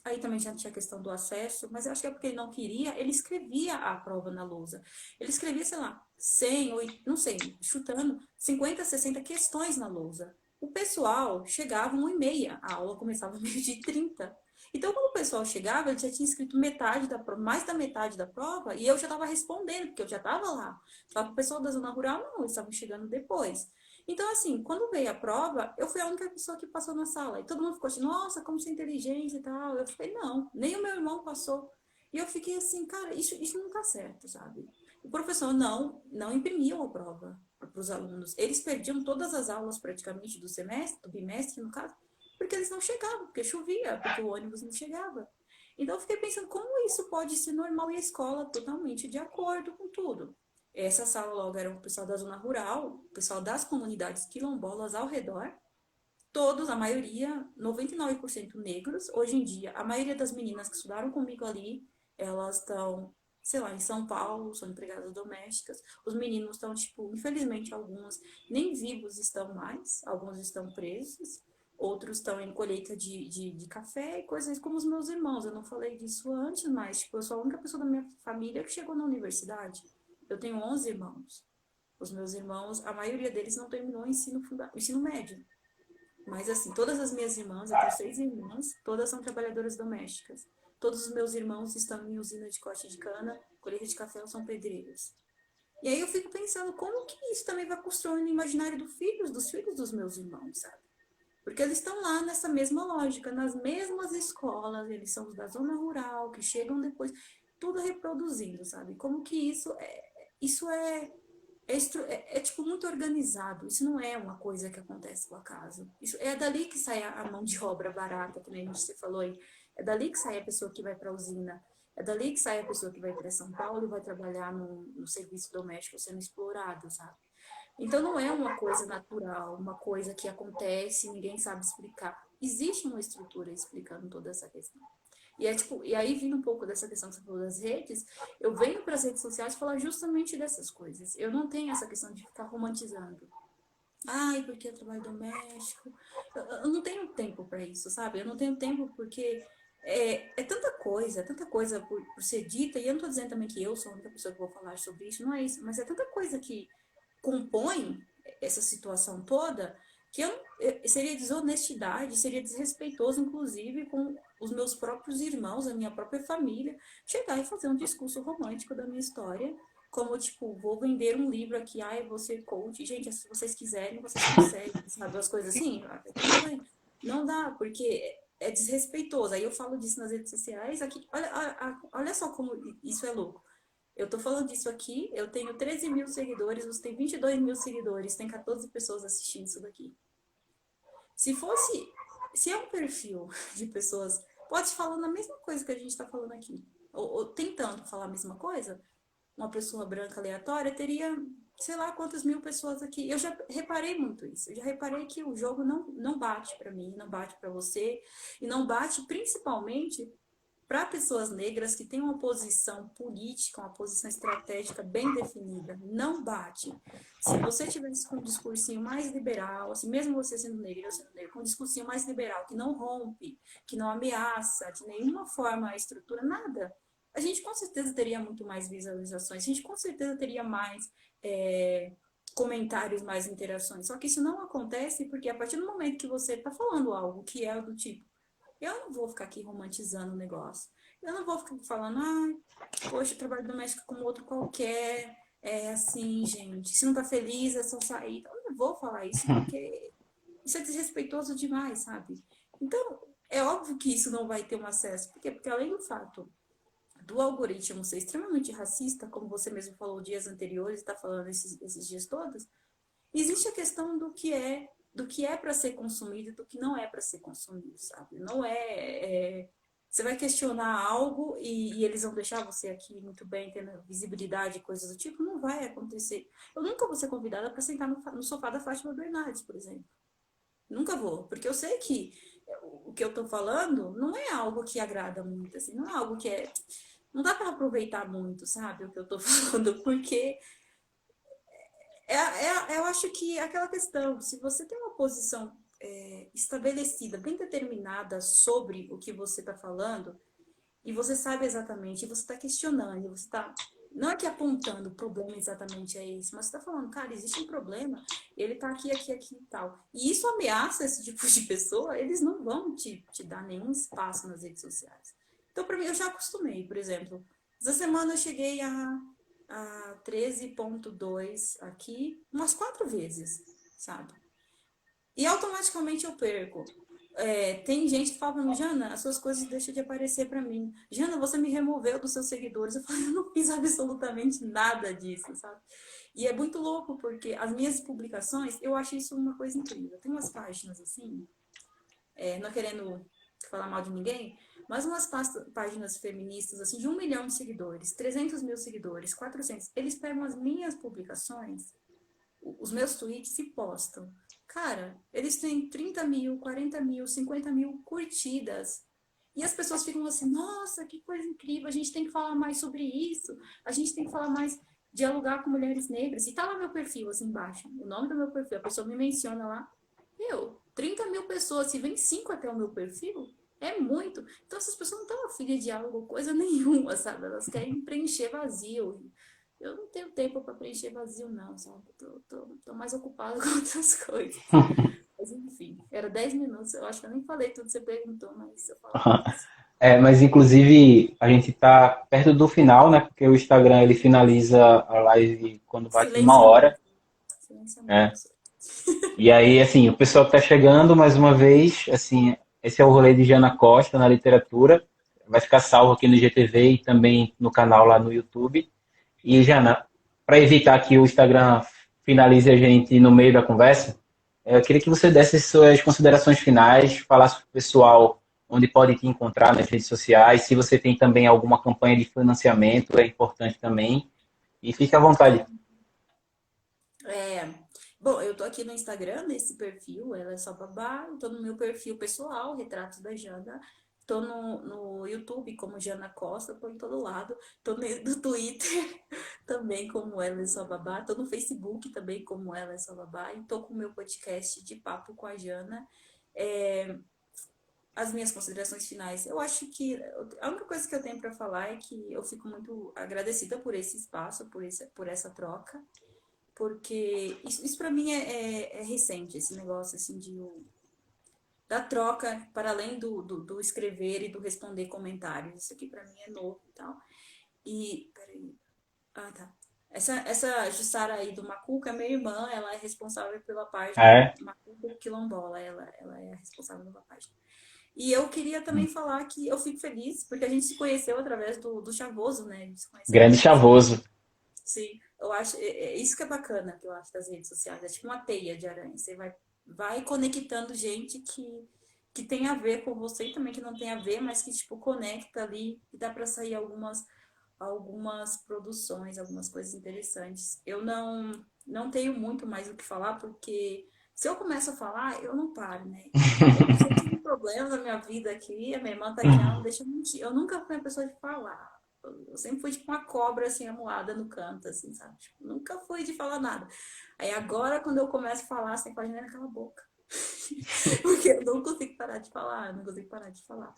Aí também já tinha a questão do acesso, mas eu acho que é porque ele não queria, ele escrevia a prova na lousa. Ele escrevia, sei lá, 100, ou não sei, chutando, 50, 60 questões na lousa. O pessoal chegava 1h30, a aula começava meio-dia e 30. Então, quando o pessoal chegava, ele já tinha escrito metade da prova, mais da metade da prova, e eu já estava respondendo, porque eu já estava lá. Só que o pessoal da zona rural, não, eles estavam chegando depois. Então, assim, quando veio a prova, eu fui a única pessoa que passou na sala. E todo mundo ficou assim, nossa, como você é inteligente e tal. Eu falei, não, nem o meu irmão passou. E eu fiquei assim, cara, isso não tá certo, sabe? O professor não imprimiu a prova para os alunos. Eles perdiam todas as aulas praticamente do semestre, do bimestre, no caso, porque eles não chegavam, porque chovia, porque o ônibus não chegava. Então eu fiquei pensando como isso pode ser normal e a escola totalmente de acordo com tudo. Essa sala logo era o pessoal da zona rural, o pessoal das comunidades quilombolas ao redor, todos, a maioria, 99% negros. Hoje em dia, a maioria das meninas que estudaram comigo ali, elas estão, sei lá, em São Paulo, são empregadas domésticas. Os meninos estão, tipo, infelizmente, alguns nem vivos estão mais, alguns estão presos, outros estão em colheita de café e coisas como os meus irmãos. Eu não falei disso antes, mas, tipo, eu sou a única pessoa da minha família que chegou na universidade. Eu tenho 11 irmãos. Os meus irmãos, a maioria deles não terminou o ensino médio. Mas assim, todas as minhas irmãs, eu tenho 6 irmãs, todas são trabalhadoras domésticas. Todos os meus irmãos estão em usina de corte de cana, colheita de café ou são pedreiros. E aí eu fico pensando como que isso também vai construindo o imaginário dos filhos dos meus irmãos, sabe? Porque eles estão lá nessa mesma lógica, nas mesmas escolas, eles são os da zona rural, que chegam depois, tudo reproduzindo, sabe? Como que isso é tipo muito organizado. Isso não é uma coisa que acontece por acaso. Isso é dali que sai a mão de obra barata, que nem você falou aí. É dali que sai a pessoa que vai para a usina. É dali que sai a pessoa que vai para São Paulo e vai trabalhar no serviço doméstico sendo explorado, sabe? Então não é uma coisa natural, uma coisa que acontece e ninguém sabe explicar. Existe uma estrutura explicando toda essa questão. E é tipo, e aí vindo um pouco dessa questão que você falou das redes, eu venho para as redes sociais falar justamente dessas coisas. Eu não tenho essa questão de ficar romantizando. Ai, porque é trabalho doméstico. Eu não tenho tempo para isso, sabe? Eu não tenho tempo porque é tanta coisa por ser dita, e eu não estou dizendo também que eu sou a única pessoa que vou falar sobre isso, não é isso, mas é tanta coisa que compõe essa situação toda que seria desonestidade, seria desrespeitoso, inclusive, com os meus próprios irmãos, a minha própria família, chegar e fazer um discurso romântico da minha história, como, tipo, vou vender um livro aqui, ai, vou ser coach. Gente, se vocês quiserem, vocês conseguem, sabe? As coisas assim, tudo bem. Não dá, porque é desrespeitoso. Aí eu falo disso nas redes sociais, aqui, olha só como isso é louco. Eu tô falando disso aqui, eu tenho 13 mil seguidores, você tem 22 mil seguidores, tem 14 pessoas assistindo isso daqui. Se fosse, se é um perfil de pessoas, pode falar a mesma coisa que a gente está falando aqui, ou tentando falar a mesma coisa, uma pessoa branca aleatória teria, sei lá quantas mil pessoas aqui. Eu já reparei muito isso. Eu já reparei que o jogo não bate para mim, não bate para você, e não bate principalmente para pessoas negras que têm uma posição política, uma posição estratégica bem definida, não bate. Se você tivesse com um discursinho mais liberal, assim, mesmo você sendo negro, eu sendo negro, com um discursinho mais liberal, que não rompe, que não ameaça de nenhuma forma a estrutura, nada, a gente com certeza teria muito mais visualizações, a gente com certeza teria mais comentários, mais interações. Só que isso não acontece porque a partir do momento que você está falando algo que é do tipo, eu não vou ficar aqui romantizando o negócio. Eu não vou ficar falando, ai, poxa, eu trabalho doméstico como outro qualquer. É assim, gente. Se não tá feliz, é só sair. Eu não vou falar isso porque isso é desrespeitoso demais, sabe? Então, é óbvio que isso não vai ter um acesso. Por quê? Porque além do fato do algoritmo ser extremamente racista, como você mesmo falou dias anteriores, está falando esses dias todos, existe a questão do que é para ser consumido e do que não é para ser consumido, sabe? Não você vai questionar algo e eles vão deixar você aqui muito bem, tendo visibilidade e coisas do tipo, não vai acontecer. Eu nunca vou ser convidada para sentar no sofá da Fátima Bernardes, por exemplo. Nunca vou, porque eu sei que que eu tô falando não é algo que agrada muito, assim, não é algo que é... Não dá para aproveitar muito, sabe, o que eu tô falando, porque eu acho que aquela questão, se você tem uma posição estabelecida, bem determinada sobre o que você está falando, e você sabe exatamente, e você está questionando, você está, não é que apontando o problema exatamente é esse, mas você está falando, cara, existe um problema, ele está aqui, aqui, aqui e tal. E isso ameaça esse tipo de pessoa, eles não vão te dar nenhum espaço nas redes sociais. Então, para mim, eu já acostumei, por exemplo, essa semana eu cheguei a 13,2 aqui umas 4 vezes, sabe? E automaticamente eu perco. Tem gente que fala pra mim, Jana, as suas coisas deixam de aparecer pra mim. Jana, você me removeu dos seus seguidores. Eu falei, eu não fiz absolutamente nada disso, sabe? E é muito louco, porque as minhas publicações, eu acho isso uma coisa incrível. Tem umas páginas assim, não querendo falar mal de ninguém, mas umas páginas feministas, assim, de 1 milhão de seguidores, 300 mil seguidores, 400. Eles pegam as minhas publicações, os meus tweets e postam. Cara, eles têm 30 mil, 40 mil, 50 mil curtidas. E as pessoas ficam assim, nossa, que coisa incrível, a gente tem que falar mais sobre isso, a gente tem que falar mais, dialogar com mulheres negras. E tá lá meu perfil, assim embaixo, o nome do meu perfil, a pessoa me menciona lá. 30 mil pessoas, se vem 5 até o meu perfil, é muito. Então essas pessoas não estão afim de diálogo, coisa nenhuma, sabe? Elas querem preencher vazio. Eu não tenho tempo para preencher vazio, não, sabe? Tô mais ocupada com outras coisas. Mas enfim, era 10 minutos. Eu acho que eu nem falei tudo que você perguntou, mas eu falo mais. Mas inclusive a gente está perto do final, né? Porque o Instagram ele finaliza a live quando bate uma Silenciamento. hora, Silenciamento. né? E aí, assim, o pessoal está chegando mais uma vez, assim, esse é o rolê de Jana Costa na literatura. Vai ficar salvo aqui no IGTV e também no canal lá no YouTube. E, Jana, para evitar que o Instagram finalize a gente no meio da conversa, eu queria que você desse suas considerações finais, falasse para o pessoal onde pode te encontrar nas redes sociais, se você tem também alguma campanha de financiamento, é importante também. E fique à vontade. É, bom, eu tô aqui no Instagram, nesse perfil, ela é só babá. Tô no meu perfil pessoal, Retratos da Jana. Tô no YouTube como Jana Costa, tô em todo lado. Tô no Twitter também como ela é só babá. Tô no Facebook também como ela é só babá. E tô com o meu podcast de papo com a Jana. É, as minhas considerações finais. Eu acho que a única coisa que eu tenho para falar é que eu fico muito agradecida por esse espaço, por essa troca, porque isso para mim é recente, esse negócio assim da troca para além do escrever e do responder comentários. Isso aqui para mim é novo e tal. E, peraí, tá. Essa Jussara aí do Macuca, minha irmã, ela é responsável pela página É, Macuca Quilombola, ela é a responsável pela página. E eu queria também falar que eu fico feliz, porque a gente se conheceu através do Chavoso, né? A gente se conheceu grande através do... chavoso. Sim, eu acho, isso que é bacana, que eu acho das redes sociais. É tipo uma teia de aranha. Você vai conectando gente que tem a ver com você e também que não tem a ver, mas que, tipo, conecta ali e dá para sair algumas produções, algumas coisas interessantes. Eu não tenho muito mais o que falar, porque se eu começo a falar, eu não paro, né? Eu sempre tive problemas na minha vida aqui, a minha irmã tá aqui, ela não deixa eu mentir. Eu nunca fui uma pessoa de falar. Eu sempre fui tipo uma cobra, assim, amuada no canto, assim, sabe? Tipo, nunca fui de falar nada. Aí agora, quando eu começo a falar, você pode naquela boca. Porque eu não consigo parar de falar, eu não consigo parar de falar.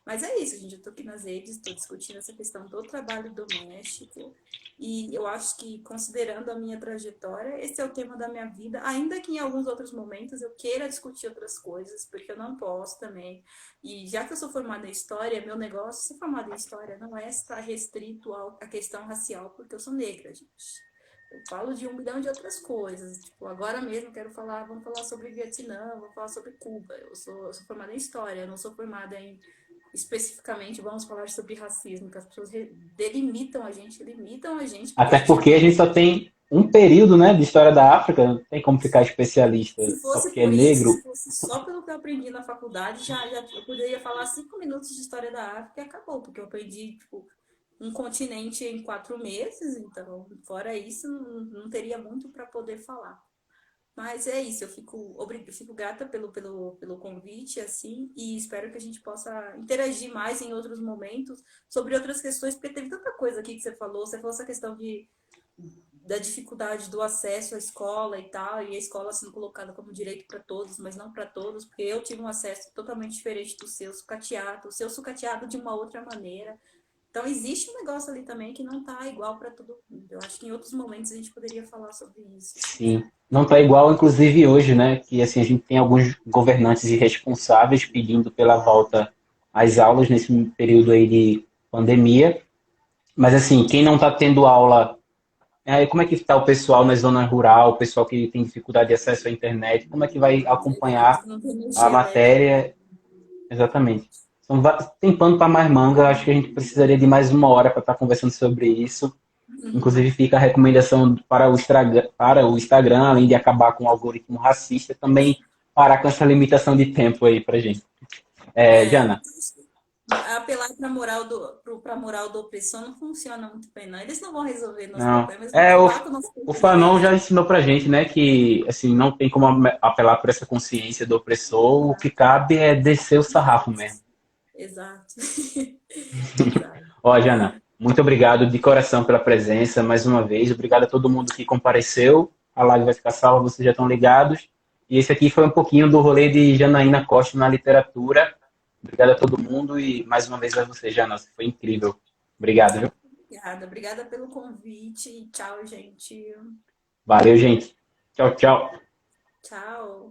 Mas é isso, gente. Eu tô aqui nas redes, estou discutindo essa questão do trabalho doméstico. E eu acho que, considerando a minha trajetória, esse é o tema da minha vida. Ainda que em alguns outros momentos eu queira discutir outras coisas, porque eu não posso também. E já que eu sou formada em história, meu negócio, ser formada em história, não é estar restrito à questão racial, porque eu sou negra, gente. Eu falo de 1 milhão de outras coisas. Tipo, agora mesmo quero falar, vamos falar sobre Vietnã, vamos falar sobre Cuba. Eu sou formada em história, eu não sou formada em especificamente, vamos falar sobre racismo, que as pessoas delimitam a gente, limitam a gente, porque a Até gente porque a gente só tem um período, né, de história da África, não tem como ficar especialista se só fosse porque é por isso, negro. se fosse só pelo que eu aprendi na faculdade, já eu poderia falar 5 minutos de história da África e acabou, porque eu aprendi, tipo, um continente em 4 meses, então, fora isso, não teria muito para poder falar. Mas é isso, eu fico grata pelo convite, assim, e espero que a gente possa interagir mais em outros momentos sobre outras questões, porque teve tanta coisa aqui que você falou essa questão da dificuldade do acesso à escola e tal, e a escola sendo colocada como direito para todos, mas não para todos, porque eu tive um acesso totalmente diferente do seu sucateado, o seu sucateado de uma outra maneira. Então, existe um negócio ali também que não está igual para todo mundo. Eu acho que em outros momentos a gente poderia falar sobre isso. Assim. Sim. Não está igual, inclusive hoje, né? Que assim, a gente tem alguns governantes irresponsáveis pedindo pela volta às aulas nesse período aí de pandemia. Mas assim, quem não está tendo aula, como é que está o pessoal na zona rural, o pessoal que tem dificuldade de acesso à internet, como é que vai acompanhar Exato, não tem a energia elétrica. matéria? Exatamente. Então, tem pano para mais manga, acho que a gente precisaria de mais uma hora para estar conversando sobre isso. Inclusive fica a recomendação para o Instagram, além de acabar com o algoritmo racista, também parar com essa limitação de tempo aí pra gente. É, Jana, apelar para a moral do opressor não funciona muito bem, não. Eles não vão resolver nossos não. problemas, vão acabar com o nosso O Fanon já privilégio. ensinou pra gente, né, que assim, não tem como apelar por essa consciência do opressor, o que cabe é descer o sarrafo mesmo. Exato. Exato. Ó, Jana, muito obrigado de coração pela presença mais uma vez. Obrigado a todo mundo que compareceu. A live vai ficar salva, vocês já estão ligados. E esse aqui foi um pouquinho do rolê de Janaína Costa na literatura. Obrigado a todo mundo e mais uma vez a você, Jana. Foi incrível. Obrigado, viu? Obrigada pelo convite. Tchau, gente. Valeu, gente. Tchau, tchau. Tchau.